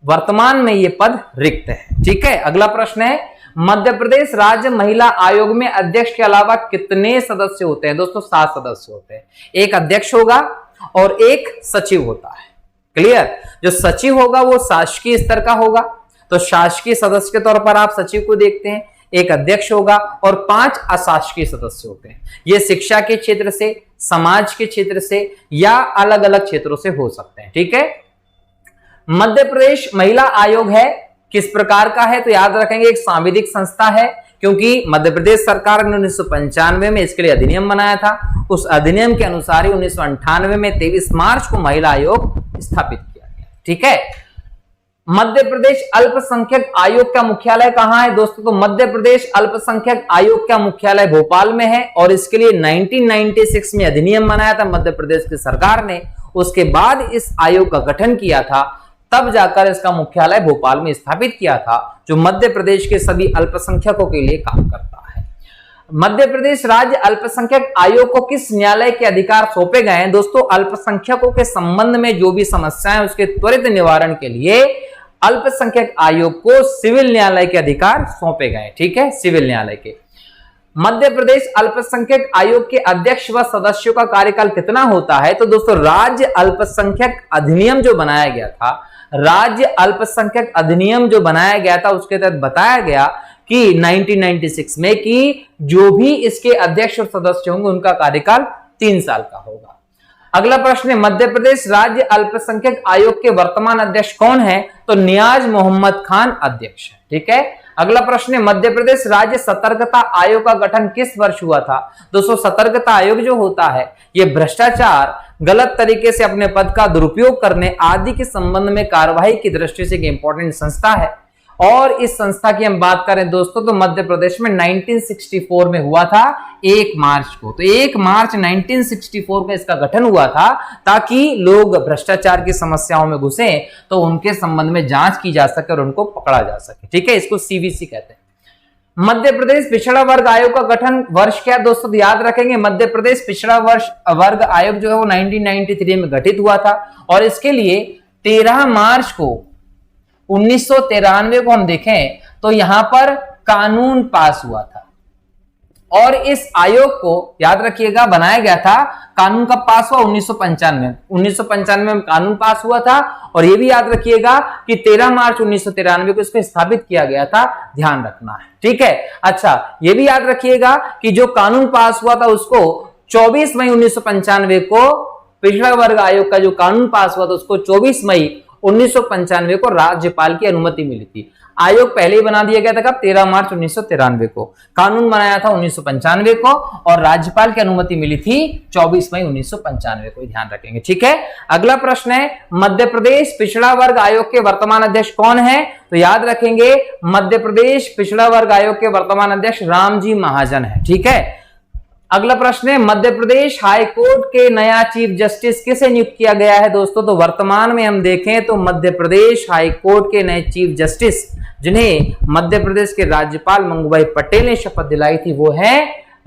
वर्तमान में ये पद रिक्त है। ठीक है, अगला प्रश्न है, मध्य प्रदेश राज्य महिला आयोग में अध्यक्ष के अलावा कितने सदस्य होते हैं? दोस्तों 7 सदस्य होते हैं। एक अध्यक्ष होगा और एक सचिव होता है। क्लियर? जो सचिव होगा वो शासकीय स्तर का होगा, तो शासकीय सदस्य के तौर पर आप सचिव को देखते हैं। एक अध्यक्ष होगा और 5 अशासकीय सदस्य होते हैं। ये शिक्षा के क्षेत्र से, समाज के क्षेत्र से या अलग अलग क्षेत्रों से हो सकते हैं। ठीक है, मध्य प्रदेश महिला आयोग है, किस प्रकार का है? तो याद रखेंगे, एक सांविधिक संस्था है, क्योंकि मध्य प्रदेश सरकार ने 1995 में इसके लिए अधिनियम बनाया था। उस अधिनियम के अनुसार ही 1998 में 23 मार्च को महिला आयोग स्थापित किया गया। ठीक है, मध्य प्रदेश अल्पसंख्यक आयोग का मुख्यालय कहां है दोस्तों? तो मध्य प्रदेश अल्पसंख्यक आयोग का मुख्यालय भोपाल में है और इसके लिए 1996 में अधिनियम बनाया था मध्य प्रदेश की सरकार ने। उसके बाद इस आयोग का गठन किया था, तब जाकर इसका मुख्यालय भोपाल में स्थापित किया था, जो मध्य प्रदेश के सभी अल्पसंख्यकों के लिए काम करता है। मध्य प्रदेश राज्य अल्पसंख्यक आयोग को किस न्यायालय के अधिकार सौंपे गए हैं दोस्तों? अल्पसंख्यकों के संबंध में जो भी समस्याएं उसके त्वरित निवारण के लिए अल्पसंख्यक आयोग को सिविल न्यायालय के अधिकार सौंपे गए। ठीक है, सिविल न्यायालय के। मध्य प्रदेश अल्पसंख्यक आयोग के अध्यक्ष व सदस्यों का कार्यकाल कितना होता है? तो दोस्तों राज्य अल्पसंख्यक अधिनियम जो बनाया गया था, राज्य अल्पसंख्यक अधिनियम जो बनाया गया था उसके तहत बताया गया कि 1996 में कि जो भी इसके अध्यक्ष और सदस्य होंगे उनका कार्यकाल 3 साल का होगा। अगला प्रश्न है, मध्य प्रदेश राज्य अल्पसंख्यक आयोग के वर्तमान अध्यक्ष कौन है? तो नियाज मोहम्मद खान अध्यक्ष है। ठीक है। अगला प्रश्न है, मध्य प्रदेश राज्य सतर्कता आयोग का गठन किस वर्ष हुआ था? दोस्तों सतर्कता आयोग जो होता है यह भ्रष्टाचार, गलत तरीके से अपने पद का दुरुपयोग करने आदि के संबंध में कार्यवाही की दृष्टि से एक इंपॉर्टेंट संस्था है। और इस संस्था की हम बात करें दोस्तों तो मध्य प्रदेश में 1964 में हुआ था 1 मार्च को। तो 1 मार्च 1964 को इसका गठन हुआ था ताकि लोग भ्रष्टाचार की समस्याओं में घुसे तो उनके संबंध में जांच की जा सके और उनको पकड़ा जा सके। ठीक है, इसको सीवीसी कहते हैं। मध्य प्रदेश पिछड़ा वर्ग आयोग का गठन वर्ष क्या दोस्तों? तो याद रखेंगे मध्य प्रदेश पिछड़ा वर्ग आयोग जो है वो 1993 में गठित हुआ था और इसके लिए 13 मार्च को 1993 को हम देखें तो यहां पर कानून पास हुआ था और इस आयोग को याद रखिएगा बनाया गया था। कानून कब पास हुआ? 1995 में कानून पास हुआ था और यह भी याद रखिएगा कि 13 मार्च 1993 को इसको स्थापित किया गया था, ध्यान रखना है। ठीक है, अच्छा यह भी याद रखिएगा कि जो कानून पास हुआ था उसको 24 मई 1995 को पिछड़ा वर्ग आयोग का जो कानून पास हुआ था उसको 24 मई 1995 को राज्यपाल की अनुमति मिली थी। आयोग पहले ही बना दिया गया था कब? 13 मार्च 1993 को। कानून बनाया था 1995 को और राज्यपाल की अनुमति मिली थी 24 मई 1995 को, ध्यान रखेंगे। ठीक है, अगला प्रश्न है, मध्य प्रदेश पिछड़ा वर्ग आयोग के वर्तमान अध्यक्ष कौन है? तो याद रखेंगे मध्य प्रदेश पिछड़ा वर्ग आयोग के वर्तमान अध्यक्ष रामजी महाजन है। ठीक है, अगला प्रश्न है, मध्य प्रदेश हाई कोर्ट के नया चीफ जस्टिस किसे नियुक्त किया गया है दोस्तों? तो वर्तमान में हम देखें तो मध्य प्रदेश हाई कोर्ट के नए चीफ जस्टिस जिन्हें मध्य प्रदेश के राज्यपाल मंगूभाई पटेल ने शपथ दिलाई थी वो है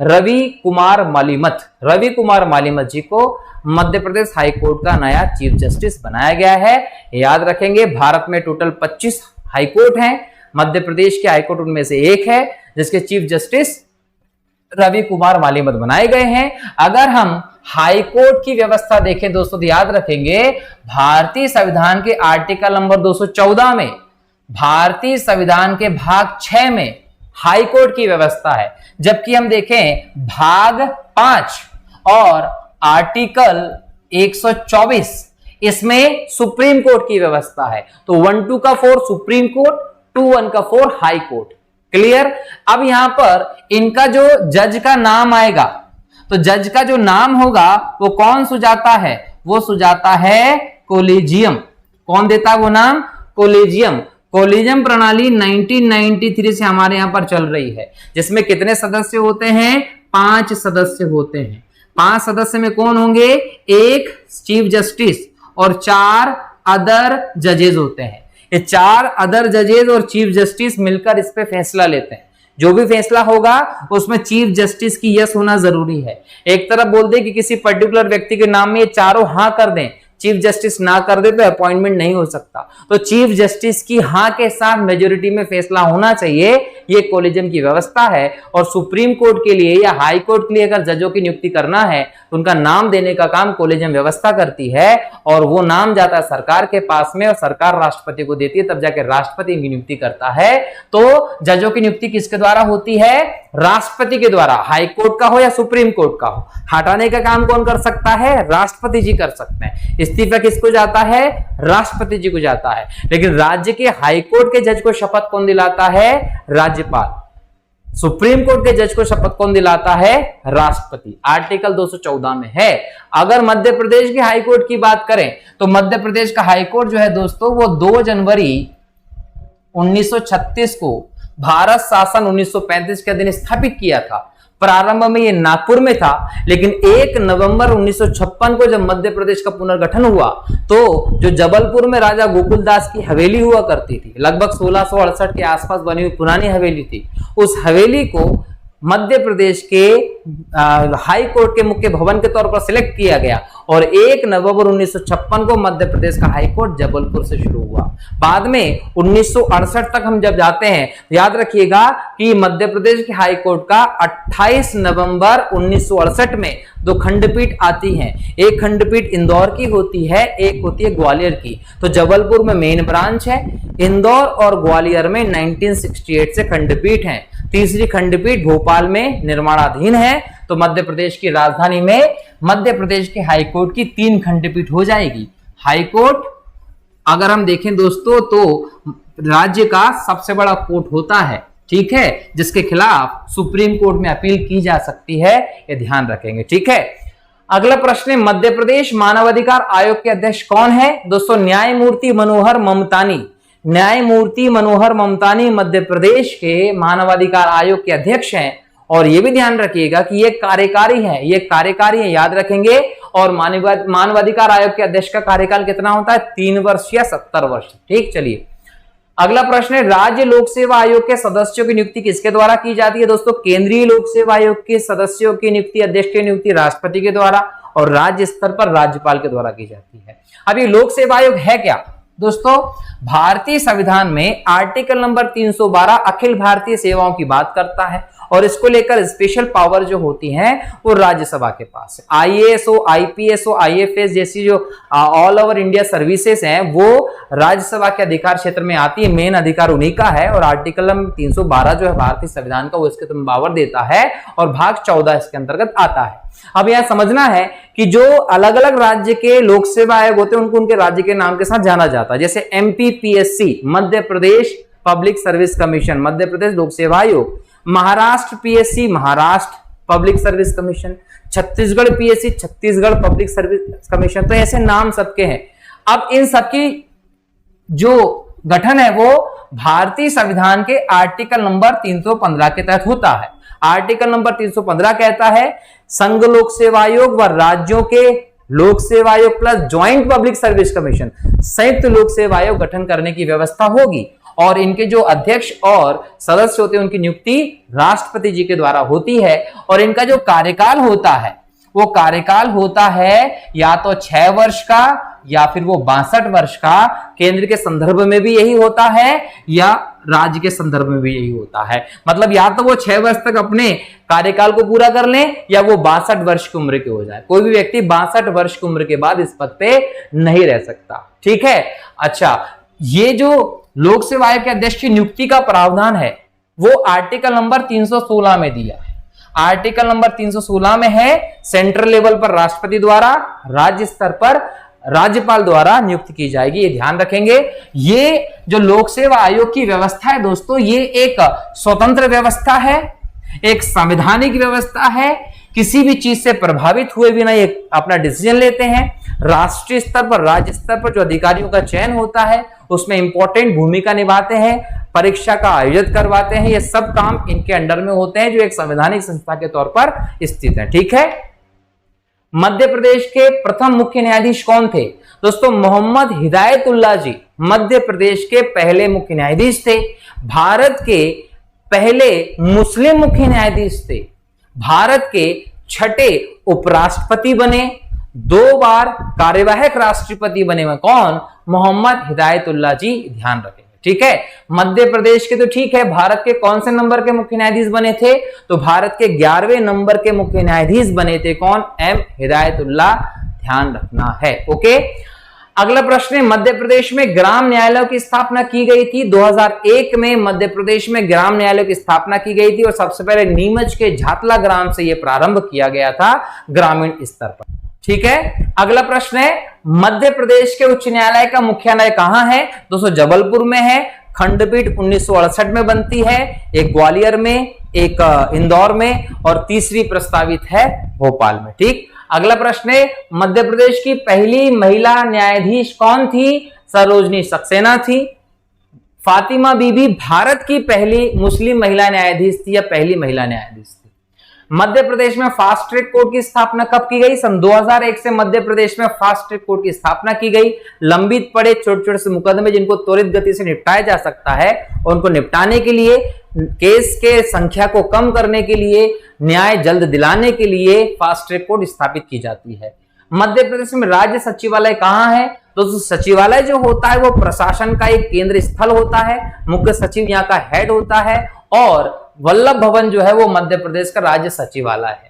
रवि कुमार मालीमत। रवि कुमार मालीमत जी को मध्य प्रदेश हाई कोर्ट का नया चीफ जस्टिस बनाया गया है। याद रखेंगे भारत में टोटल 25 हाई कोर्ट हैं, मध्य प्रदेश के हाई कोर्ट उनमें से एक है जिसके चीफ जस्टिस रवि कुमार मालीमत बनाए गए हैं। अगर हम हाई कोर्ट की व्यवस्था देखें दोस्तों तो याद रखेंगे भारतीय संविधान के आर्टिकल नंबर 214 में, भारतीय संविधान के भाग 6 में हाई कोर्ट की व्यवस्था है, जबकि हम देखें भाग 5 और आर्टिकल 124 इसमें सुप्रीम कोर्ट की व्यवस्था है। तो 1-2 का 4 सुप्रीम कोर्ट, 2-1 का 4 हाई कोर्ट। क्लियर? अब यहां पर इनका जो जज का नाम आएगा तो जज का जो नाम होगा वो कौन सुझाता है? वो सुझाता है कोलेजियम। कौन देता है वो नाम? कोलेजियम। कोलेजियम प्रणाली 1993 से हमारे यहां पर चल रही है, जिसमें कितने सदस्य होते हैं? 5 सदस्य होते हैं। 5 सदस्य में कौन होंगे? 1 चीफ जस्टिस और 4 अदर जजेस होते हैं। ये 4 अदर जजेस और चीफ जस्टिस मिलकर इस पे फैसला लेते हैं। जो भी फैसला होगा उसमें चीफ जस्टिस की यस होना जरूरी है। एक तरफ बोल दे कि किसी पर्टिकुलर व्यक्ति के नाम में ये चारों हां कर दें, चीफ जस्टिस ना कर दे तो अपॉइंटमेंट नहीं हो सकता। तो चीफ जस्टिस की हां के साथ मेजोरिटी में फैसला होना चाहिए, ये कोलेजियम की व्यवस्था है। और सुप्रीम कोर्ट के लिए या हाई कोर्ट के लिए अगर जजों की नियुक्ति करना है तो उनका नाम देने का काम कोलेजियम व्यवस्था करती है और वो नाम जाता है सरकार के पास में और सरकार राष्ट्रपति को देती है, तब जाके राष्ट्रपति इनकी नियुक्ति करता है। तो जजों की नियुक्ति किसके द्वारा होती है? राष्ट्रपति के द्वारा, हाई कोर्ट का हो या सुप्रीम कोर्ट का हो। हटाने का काम कौन कर सकता है? राष्ट्रपति जी कर सकते हैं। इस्तीफा किसको जाता है? राष्ट्रपति जी को जाता है। लेकिन राज्य के हाई कोर्ट के जज को शपथ कौन दिलाता है? राज्यपाल। सुप्रीम कोर्ट के जज को शपथ कौन दिलाता है? राष्ट्रपति। आर्टिकल 214 में है। अगर मध्य प्रदेश के हाई कोर्ट की बात करें तो मध्य प्रदेश का हाईकोर्ट जो है दोस्तों वो 2 जनवरी 1936 को भारत शासन 1935 के अधीन स्थापित किया था। प्रारंभ में ये नागपुर में था, लेकिन 1 नवंबर 1956 को जब मध्य प्रदेश का पुनर्गठन हुआ तो जो जबलपुर में राजा गोकुलदास की हवेली हुआ करती थी, लगभग 1668 के आसपास बनी हुई पुरानी हवेली थी, उस हवेली को मध्य प्रदेश के हाई कोर्ट के मुख्य भवन के तौर पर सिलेक्ट किया गया और 1 नवंबर 1956 को मध्य प्रदेश का हाई कोर्ट जबलपुर से शुरू हुआ। बाद में 1968 तक हम जब जाते हैं, याद रखिएगा कि मध्य प्रदेश के हाई कोर्ट का 28 नवंबर 1968 में 2 खंडपीठ आती हैं। एक खंडपीठ इंदौर की होती है, एक होती है ग्वालियर की। तो जबलपुर में मेन ब्रांच है, इंदौर और ग्वालियर में 1968 से खंडपीठ है। तीसरी खंडपीठ भोपाल में निर्माणाधीन है। तो मध्य प्रदेश की राजधानी में मध्य प्रदेश के हाईकोर्ट की 3 खंडपीठ हो जाएगी। हाईकोर्ट अगर हम देखें दोस्तों तो राज्य का सबसे बड़ा कोर्ट होता है, ठीक है, जिसके खिलाफ सुप्रीम कोर्ट में अपील की जा सकती है, ये ध्यान रखेंगे, ठीक है। अगला प्रश्न है, मध्य प्रदेश मानवाधिकार आयोग के अध्यक्ष कौन है? दोस्तों न्यायमूर्ति मनोहर ममतानी। न्यायमूर्ति मनोहर ममतानी मध्य प्रदेश के मानवाधिकार आयोग के अध्यक्ष हैं। और यह भी ध्यान रखिएगा कि ये कार्यकारी है, याद रखेंगे। और मानवाधिकार आयोग के अध्यक्ष का कार्यकाल कितना होता है? 3 वर्ष या 70 वर्ष। ठीक, चलिए अगला प्रश्न है, राज्य लोक सेवा आयोग के सदस्यों की नियुक्ति किसके द्वारा की जाती है? दोस्तों केंद्रीय लोक सेवा आयोग के सदस्यों की नियुक्ति, अध्यक्ष की नियुक्ति राष्ट्रपति के द्वारा और राज्य स्तर पर राज्यपाल के द्वारा की जाती है। अब ये लोक सेवा आयोग है क्या? दोस्तों भारतीय संविधान में आर्टिकल नंबर 312 अखिल भारतीय सेवाओं की बात करता है और इसको लेकर स्पेशल पावर जो होती हैं वो राज्यसभा के पास है। आईएएस हो, आईपीएस हो, आईएफएस जैसी जो ऑल ओवर इंडिया सर्विसेज हैं वो राज्यसभा के अधिकार क्षेत्र में आती है। मेन अधिकार उन्हीं का है और आर्टिकल 312 जो है भारतीय संविधान का वो इसके पावर देता है और भाग 14 इसके अंतर्गत आता है। अब यह समझना है कि जो अलग अलग राज्य के लोक सेवा आयोग होते हैं उनको उनके राज्य के नाम के साथ जाना जाता है। जैसे MPPSC Madhya Pradesh public service commission, Madhya Pradesh लोक सेवा आयोग। Maharashtra PSC Maharashtra public service commission. Chhattisgarh PSC Chhattisgarh public service commission. तो ऐसे नाम सबके हैं। अब इन सबकी जो गठन है वो भारतीय संविधान के आर्टिकल नंबर 315 के तहत होता है। आर्टिकल नंबर 315 कहता है संघ लोक सेवा आयोग व राज्यों के लोक सेवा आयोग plus joint public service commission, संयुक्त लोक सेवा आयोग गठन करने की व्यवस्था होगी और इनके जो अध्यक्ष और सदस्य होते हैं उनकी नियुक्ति राष्ट्रपति जी के द्वारा होती है। और इनका जो कार्यकाल होता है वो कार्यकाल होता है या तो 6 वर्ष का या फिर वो 62 वर्ष का। केंद्र के संदर्भ में भी यही होता है या राज्य के संदर्भ में भी यही होता है। मतलब या तो वो 6 वर्ष तक अपने कार्यकाल को पूरा कर लें या वो 62 वर्ष की उम्र के हो जाए। कोई भी व्यक्ति 62 वर्ष की उम्र के बाद इस पद पे नहीं रह सकता। ठीक है। अच्छा, ये जो लोक सेवा आयोग के अध्यक्ष की नियुक्ति का प्रावधान है वो आर्टिकल नंबर 316 में दिया है। आर्टिकल नंबर 316 में है सेंट्रल लेवल पर राष्ट्रपति द्वारा, राज्य स्तर पर राज्यपाल द्वारा नियुक्त की जाएगी। ये ध्यान रखेंगे। ये जो लोक सेवा आयोग की व्यवस्था है दोस्तों, ये एक स्वतंत्र व्यवस्था है, एक संवैधानिक व्यवस्था है। किसी भी चीज से प्रभावित हुए बिना ये अपना डिसीजन लेते हैं। राष्ट्रीय स्तर पर, राज्य स्तर पर जो अधिकारियों का चयन होता है उसमें इंपॉर्टेंट भूमिका निभाते हैं, परीक्षा का आयोजन करवाते हैं। ये सब काम इनके अंडर में होते हैं जो एक संवैधानिक संस्था के तौर पर स्थित है। ठीक है। मध्य प्रदेश के प्रथम मुख्य न्यायाधीश कौन थे? दोस्तों मोहम्मद हिदायतुल्लाह जी मध्य प्रदेश के पहले मुख्य न्यायाधीश थे। भारत के पहले मुस्लिम मुख्य न्यायाधीश थे। भारत के 6ठे उपराष्ट्रपति बने। 2 बार कार्यवाहक राष्ट्रपति बने हुए कौन? मोहम्मद हिदायतुल्लाह जी। ध्यान रखेंगे। ठीक है। मध्य प्रदेश के तो ठीक है, भारत के कौन से नंबर के मुख्य न्यायाधीश बने थे? तो भारत के 11वें नंबर के मुख्य न्यायाधीश बने थे कौन? एम हिदायतुल्लाह। ध्यान रखना है। ओके। अगला प्रश्न है, मध्य प्रदेश में ग्राम न्यायालयों की स्थापना की गई थी। 2001 में मध्य प्रदेश में ग्राम न्यायालयों की स्थापना की गई थी और सबसे पहले नीमच के झातला ग्राम से यह प्रारंभ किया गया था ग्रामीण स्तर पर। ठीक है। अगला प्रश्न है, मध्य प्रदेश के उच्च न्यायालय का मुख्यालय कहां है? दोस्तों जबलपुर में है। खंडपीठ 1968 में बनती है, एक ग्वालियर में, एक इंदौर में और तीसरी प्रस्तावित है भोपाल में। ठीक। अगला प्रश्न है, मध्य प्रदेश की पहली महिला न्यायाधीश कौन थी? सरोजनी सक्सेना थी। फातिमा बीबी भारत की पहली मुस्लिम महिला न्यायाधीश थी या पहली महिला न्यायाधीश थी। मध्य प्रदेश में फास्ट ट्रैक कोर्ट की स्थापना कब की गई? सन 2001 से मध्य प्रदेश में फास्ट ट्रैक कोर्ट की स्थापना की गई। लंबित पड़े छोटे छोटे से मुकदमे जिनको त्वरित गति से निपटाया जा सकता है, उनको निपटाने के लिए, केस के संख्या को कम करने के लिए, न्याय जल्द दिलाने के लिए फास्ट ट्रैक कोर्ट स्थापित की जाती है। मध्य प्रदेश में राज्य सचिवालय कहां है? तो सचिवालय जो होता है वो प्रशासन का एक केंद्र स्थल होता है, मुख्य सचिव यहाँ का हेड होता है, और वल्लभ भवन जो है वो मध्य प्रदेश का राज्य सचिवालय है।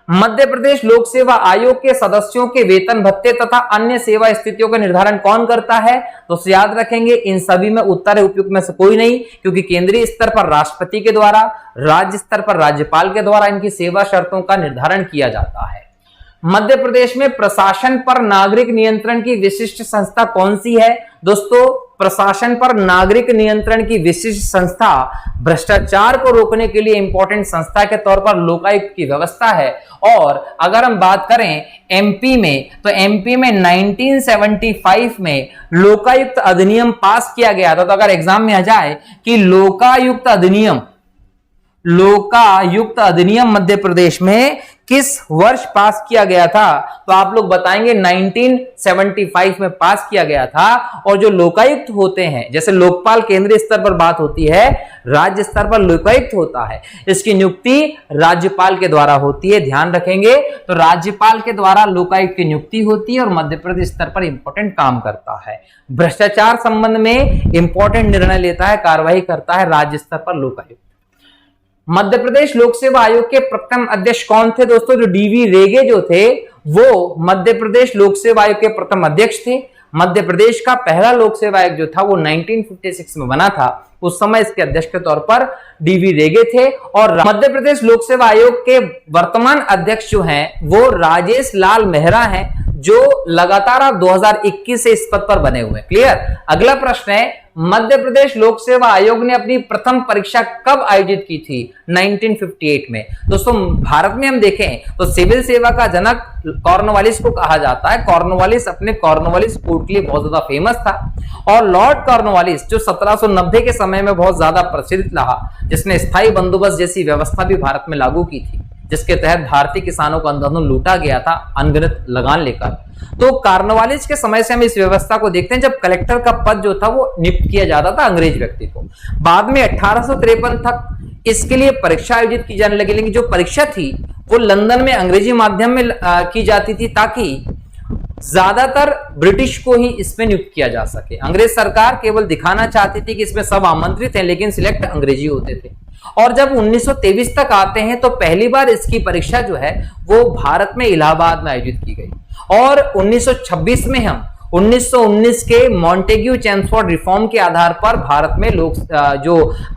मध्य प्रदेश लोक सेवा आयोग के सदस्यों के वेतन भत्ते तथा अन्य सेवा स्थितियों का निर्धारण कौन करता है? तो याद रखेंगे, इन सभी में उत्तर उपयुक्त में से कोई नहीं, क्योंकि केंद्रीय स्तर पर राष्ट्रपति के द्वारा, राज्य स्तर पर राज्यपाल के द्वारा इनकी सेवा शर्तों का निर्धारण किया जाता है। मध्य प्रदेश में प्रशासन पर नागरिक नियंत्रण की विशिष्ट संस्था कौन सी है? दोस्तों, प्रशासन पर नागरिक नियंत्रण की विशिष्ट संस्था भ्रष्टाचार को रोकने के लिए इंपॉर्टेंट संस्था के तौर पर लोकायुक्त की व्यवस्था है। और अगर हम बात करें एमपी में, तो एमपी में 1975 में लोकायुक्त अधिनियम पास किया गया था। तो अगर एग्जाम में आ जाए कि लोकायुक्त अधिनियम मध्य प्रदेश में किस वर्ष पास किया गया था, तो आप लोग बताएंगे 1975 में पास किया गया था। और जो लोकायुक्त होते हैं, जैसे लोकपाल केंद्रीय स्तर पर बात होती है, राज्य स्तर पर लोकायुक्त होता है, इसकी नियुक्ति राज्यपाल के द्वारा होती है। ध्यान रखेंगे, तो राज्यपाल के द्वारा लोकायुक्त की नियुक्ति होती है और मध्य प्रदेश स्तर पर इंपॉर्टेंट काम करता है। भ्रष्टाचार संबंध में इंपॉर्टेंट निर्णय लेता है, कार्यवाही करता है राज्य स्तर पर लोकायुक्त। मध्य प्रदेश लोक सेवा आयोग के प्रथम अध्यक्ष कौन थे? दोस्तों, जो डीवी रेगे जो थे वो मध्य प्रदेश लोक सेवा आयोग के प्रथम अध्यक्ष थे। मध्य प्रदेश का पहला लोक सेवा आयोग जो था वो 1956 में बना था। उस समय इसके अध्यक्ष के तौर पर डीवी रेगे थे। और मध्य प्रदेश लोक सेवा आयोग के वर्तमान अध्यक्ष जो हैं वो राजेश लाल मेहरा हैं, जो लगातार 2021 से इस पद पर बने हुए हैं। क्लियर। अगला प्रश्न है, मध्य प्रदेश लोक सेवा आयोग ने अपनी प्रथम परीक्षा कब आयोजित की थी? 1958 में। दोस्तों, भारत में हम देखें तो सिविल सेवा का जनक कॉर्नवालिस को कहा जाता है। कॉर्नवालिस अपने कॉर्नवालिस कोड के लिए बहुत ज्यादा फेमस था। और लॉर्ड कॉर्नवालिस जो 1790 के समय में बहुत ज्यादा प्रसिद्ध रहा, जिसने स्थायी बंदोबस्त जैसी व्यवस्था भी भारत में लागू की थी, जिसके तहत भारतीय किसानों को अंधाधुंध लूटा गया था अनगिनत लगान लेकर। तो कॉर्नवालिस के समय से हम इस व्यवस्था को देखते हैं, जब कलेक्टर का पद जो था वो नियुक्त किया जाता था अंग्रेज व्यक्ति को। बाद में 1853 तक इसके लिए परीक्षा आयोजित की जाने लगी, लेकिन जो परीक्षा थी वो लंदन में अंग्रेजी माध्यम में की जाती थी, ताकि ज्यादातर ब्रिटिश को ही इसमें नियुक्त किया जा सके। अंग्रेज सरकार केवल दिखाना चाहती थी कि इसमें सब आमंत्रित हैं, लेकिन सिलेक्ट अंग्रेजी होते थे। और जब 1923 तक आते हैं तो पहली बार इसकी परीक्षा जो है वो भारत में इलाहाबाद में आयोजित की गई। और 1926 में हम 1919 के मॉन्टेग्यू चैम्सफोर्ड रिफॉर्म के आधार पर भारत में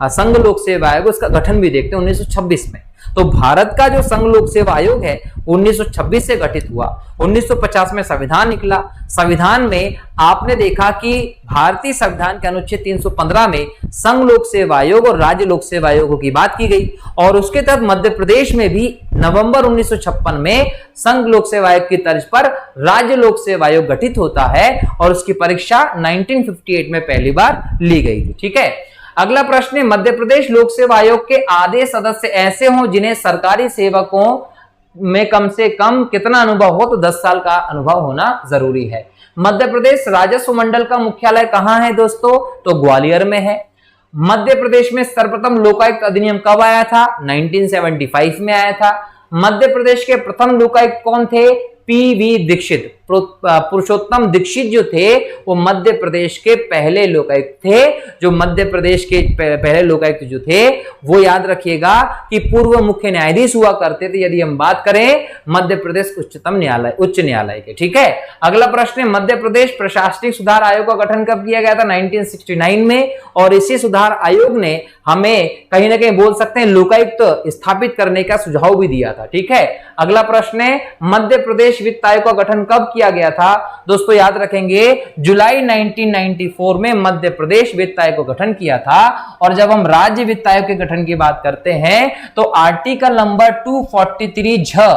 संघ लोक सेवा आयोग उसका गठन भी देखते हैं 1926 में। तो भारत का जो संघ लोक सेवा आयोग है 1926 से गठित हुआ। 1950 में संविधान निकला। संविधान में आपने देखा कि भारतीय संविधान के अनुच्छेद 315 में संघ लोक सेवा आयोग और राज्य लोक सेवा आयोगों की बात की गई। और उसके तहत मध्य प्रदेश में भी नवंबर 1956 में संघ लोक सेवा आयोग की तर्ज पर राज्य लोक सेवा आयोग गठित होता है और उसकी परीक्षा 1958 में पहली बार ली गई थी। ठीक है। अगला प्रश्न है, मध्य प्रदेश लोक सेवा आयोग के आधे सदस्य ऐसे हों जिन्हें सरकारी सेवकों में कम से कम कितना अनुभव हो? तो 10 साल का अनुभव होना जरूरी है। मध्य प्रदेश राजस्व मंडल का मुख्यालय कहां है दोस्तों? तो ग्वालियर में है। मध्य प्रदेश में सर्वप्रथम लोकायुक्त अधिनियम कब आया था? 1975 में आया था। मध्य प्रदेश के प्रथम लोकायुक्त कौन थे? पीवी दीक्षित। पुरुषोत्तम दीक्षित जो थे वो मध्य प्रदेश के पहले लोकायुक्त थे। जो मध्य प्रदेश के पहले लोकायुक्त जो थे वो याद रखिएगा कि पूर्व मुख्य न्यायाधीश हुआ करते थे, यदि हम बात करें मध्य प्रदेश उच्च न्यायालय के। ठीक है। अगला प्रश्न है, मध्य प्रदेश प्रशासनिक सुधार आयोग का गठन कब किया गया था? 1969 में। और इसी सुधार आयोग ने हमें कहीं ना कहीं बोल सकते हैं लोकायुक्त स्थापित करने का सुझाव भी दिया था। ठीक है। अगला प्रश्न है, मध्य प्रदेश वित्त आयोग का गठन कब किया गया था? दोस्तों याद रखेंगे, जुलाई 1994 में मध्य प्रदेश वित्त आयोग का गठन किया था। और जब हम राज्य वित्त आयोग के गठन की बात करते हैं तो आर्टिकल नंबर 243 झ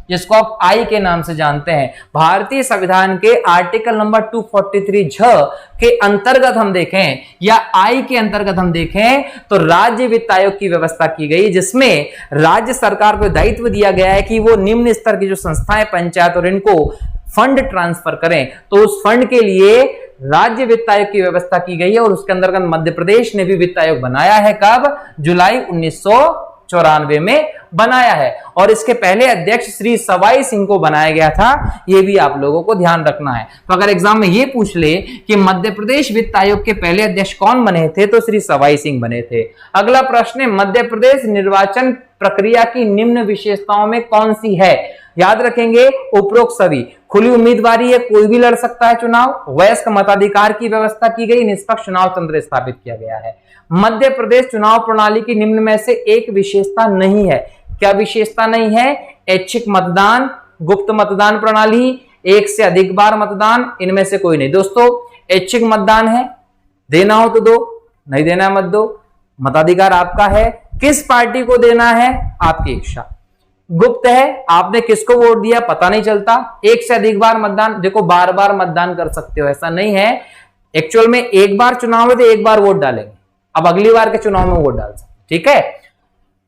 जिसको आप आई के नाम से जानते हैं। भारतीय संविधान के आर्टिकल नंबर 243 के अंतर्गत हम देखें या आई के अंतर्गत हम देखें तो राज्य वित्त आयोग की व्यवस्था की गई, जिसमें राज्य सरकार को दायित्व दिया गया है कि वो निम्न स्तर की जो संस्थाएं पंचायत और इनको फंड ट्रांसफर करें। तो उस फंड के लिए राज्य वित्त आयोग की व्यवस्था की गई है और उसके अंतर्गत मध्य प्रदेश ने भी वित्त आयोग बनाया है। कब? जुलाई 1994 में बनाया है। और इसके पहले अध्यक्ष श्री सवाई सिंह को बनाया गया था, यह भी आप लोगों को ध्यान रखना है। तो अगर एग्जाम में यह पूछ ले कि मध्य प्रदेश वित्त आयोग के पहले अध्यक्ष कौन बने थे, तो श्री सवाई सिंह बने थे। अगला प्रश्न है, मध्य प्रदेश निर्वाचन प्रक्रिया की निम्न विशेषताओं में कौन सी है? याद रखेंगे उपरोक्त सभी। खुली उम्मीदवारी है, कोई भी लड़ सकता है चुनाव। वयस्क मताधिकार की व्यवस्था की गई, निष्पक्ष चुनाव तंत्र स्थापित किया गया है। मध्य प्रदेश चुनाव प्रणाली की निम्न में से एक विशेषता नहीं है। क्या विशेषता नहीं है? ऐच्छिक मतदान, गुप्त मतदान प्रणाली, एक से अधिक बार मतदान, इनमें से कोई नहीं। दोस्तों ऐच्छिक मतदान है, देना हो तो दो, नहीं देना मत दो, मताधिकार आपका है। किस पार्टी को देना है आपकी इच्छा। गुप्त है, आपने किसको वोट दिया पता नहीं चलता। एक से अधिक बार मतदान, देखो बार बार मतदान कर सकते हो, ऐसा नहीं है। एक्चुअल में एक बार चुनाव में तो एक बार वोट डालेंगे, अब अगली बार के चुनाव में वोट डाल सकते, ठीक है।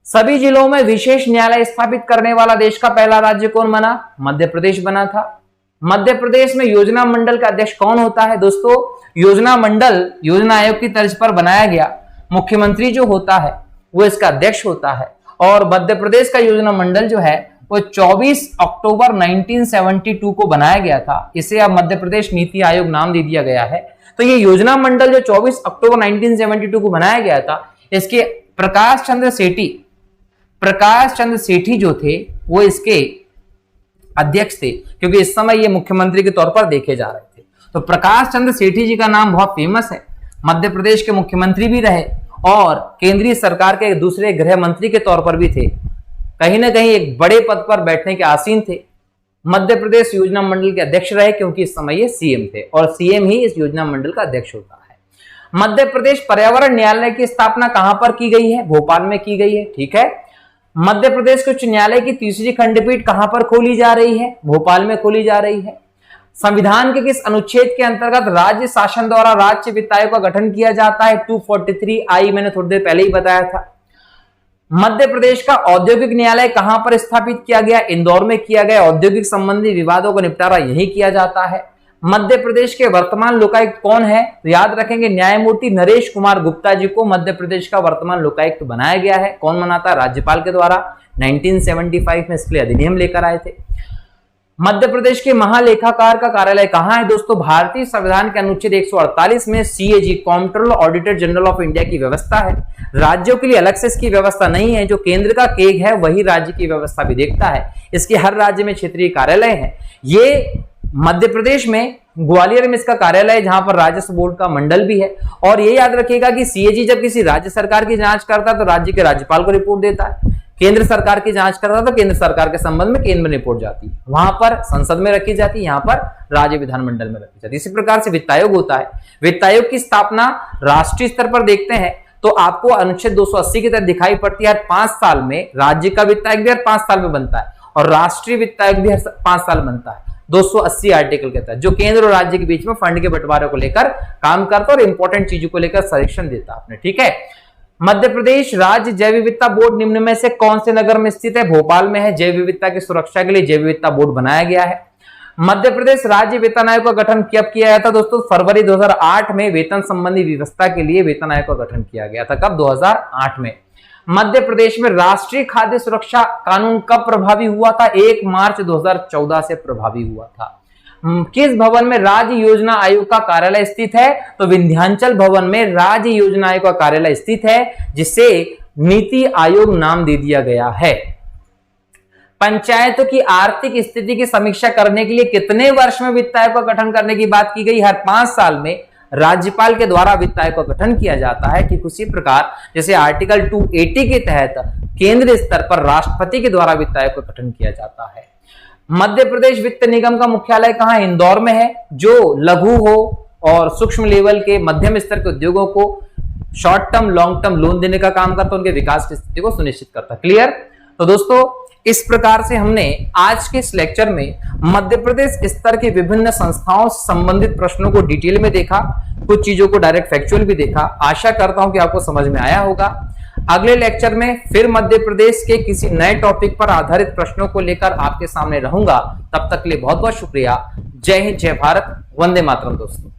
सभी जिलों में विशेष न्यायालय स्थापित करने वाला देश का पहला राज्य कौन बना? मध्य प्रदेश बना था। मध्य प्रदेश में योजना मंडल का अध्यक्ष कौन होता है? दोस्तों योजना मंडल योजना आयोग की तर्ज पर बनाया गया। मुख्यमंत्री जो होता है वो इसका अध्यक्ष होता है। और मध्य प्रदेश का योजना मंडल जो है वो 24 अक्टूबर 1972 को बनाया गया था। इसे अब मध्य प्रदेश नीति आयोग नाम दे दिया गया है। तो ये योजना मंडल जो 24 अक्टूबर 1972 को बनाया गया था, इसके प्रकाश चंद्र सेठी जो थे वो इसके अध्यक्ष थे, क्योंकि इस समय ये मुख्यमंत्री के तौर पर देखे जा रहे थे। तो प्रकाश चंद्र सेठी जी का नाम बहुत फेमस है, मध्य प्रदेश के मुख्यमंत्री भी रहे और केंद्रीय सरकार के दूसरे गृह मंत्री के तौर पर भी थे। कहीं ना कहीं एक बड़े पद पर बैठने के आसीन थे। मध्य प्रदेश योजना मंडल के अध्यक्ष रहे, क्योंकि इस समय ये सीएम थे और सीएम ही इस योजना मंडल का अध्यक्ष होता है। मध्य प्रदेश पर्यावरण न्यायालय की स्थापना कहां पर की गई है? भोपाल में की गई है, ठीक है। मध्य प्रदेश उच्च न्यायालय की तीसरी खंडपीठ कहां पर खोली जा रही है? भोपाल में खोली जा रही है। संविधान के किस अनुच्छेद के अंतर्गत राज्य शासन द्वारा राज्य वित्त आयोग का गठन किया जाता है? 243I, मैंने थोड़ी देर पहले ही बताया था। मध्य प्रदेश का औद्योगिक न्यायालय कहां पर स्थापित किया गया? इंदौर में किया गया। औद्योगिक संबंधी विवादों का निपटारा यही किया जाता है। मध्य प्रदेश के वर्तमान लोकायुक्त कौन है? तो याद रखेंगे न्यायमूर्ति नरेश कुमार गुप्ता जी को मध्य प्रदेश का वर्तमान लोकायुक्त बनाया गया है। कौन बनाता है? राज्यपाल के द्वारा। 1975 में इसके लिए अधिनियम लेकर आए थे। मध्य प्रदेश के महालेखाकार का कार्यालय कहां है? दोस्तों भारतीय संविधान के अनुच्छेद 148 में CAG controller auditor general of India की व्यवस्था है। राज्यों के लिए अलग से इसकी व्यवस्था नहीं है। जो केंद्र का केग है वही राज्य की व्यवस्था भी देखता है। इसके हर राज्य में क्षेत्रीय कार्यालय है। ये मध्य प्रदेश में ग्वालियर में इसका कार्यालय है, जहां पर राजस्व बोर्ड का मंडल भी है। और ये याद रखिएगा कि सीएजी जब किसी राज्य सरकार की जांच करता है तो राज्य के राज्यपाल को रिपोर्ट देता है। केंद्र सरकार की जांच करता है तो केंद्र सरकार के संबंध में केंद्र में रिपोर्ट जाती है, वहां पर संसद में रखी जाती है, यहाँ पर राज्य विधानमंडल में रखी जाती है। इसी प्रकार से वित्त आयोग होता है। वित्त आयोग की स्थापना राष्ट्रीय स्तर पर देखते हैं तो आपको अनुच्छेद 280 की तरह दिखाई पड़ती है। हर 5 साल में राज्य का वित्त आयोग भी हर 5 साल में बनता है और राष्ट्रीय वित्त आयोग भी हर 5 साल बनता है। 280 आर्टिकल के तहत जो केंद्र और राज्य के बीच में फंड के बंटवारे को लेकर काम करता है और इंपॉर्टेंट चीजों को लेकर सजेशन देता है आपने, ठीक है। मध्य प्रदेश राज्य जैव विविधता बोर्ड निम्न में से कौन से नगर में स्थित है? भोपाल में है। जैव विविधता की सुरक्षा के लिए जैव विविधता बोर्ड बनाया गया है। मध्य प्रदेश राज्य वेतन आयोग का गठन कब किया गया था? दोस्तों फरवरी 2008 में वेतन संबंधी व्यवस्था के लिए वेतन आयोग का गठन किया गया था। कब? 2008 में। मध्य प्रदेश में राष्ट्रीय खाद्य सुरक्षा कानून कब प्रभावी हुआ था? 1 मार्च 2014 से प्रभावी हुआ था। किस भवन में राज्य योजना आयोग का कार्यालय स्थित है? तो विंध्याचल भवन में राज्य योजना आयोग का कार्यालय स्थित है, जिसे नीति आयोग नाम दे दिया गया है। पंचायतों की आर्थिक स्थिति की समीक्षा करने के लिए कितने वर्ष में वित्त आयोग का गठन करने की बात की गई? हर 5 साल में राज्यपाल के द्वारा वित्त आयोग का गठन किया जाता है। कि उसी प्रकार जैसे आर्टिकल 280 के तहत केंद्र स्तर पर राष्ट्रपति के द्वारा वित्त आयोग का गठन किया जाता है। मध्य प्रदेश वित्त निगम का मुख्यालय कहां? इंदौर में है, जो लघु हो और सूक्ष्म लेवल के मध्यम स्तर के उद्योगों को short term long term loan देने का काम करता है, उनके विकास की स्थिति को सुनिश्चित करता है। क्लियर? तो दोस्तों इस प्रकार से हमने आज के इस लेक्चर में मध्य प्रदेश स्तर के विभिन्न संस्थाओं से संबंधित प्रश्नों को डिटेल में देखा, कुछ चीजों को डायरेक्ट फैक्चुअल भी देखा। आशा करता हूं कि आपको समझ में आया होगा। अगले लेक्चर में फिर मध्य प्रदेश के किसी नए टॉपिक पर आधारित प्रश्नों को लेकर आपके सामने रहूंगा। तब तक के लिए बहुत बहुत शुक्रिया। जय हिंद, जय भारत, वंदे मातरम दोस्तों।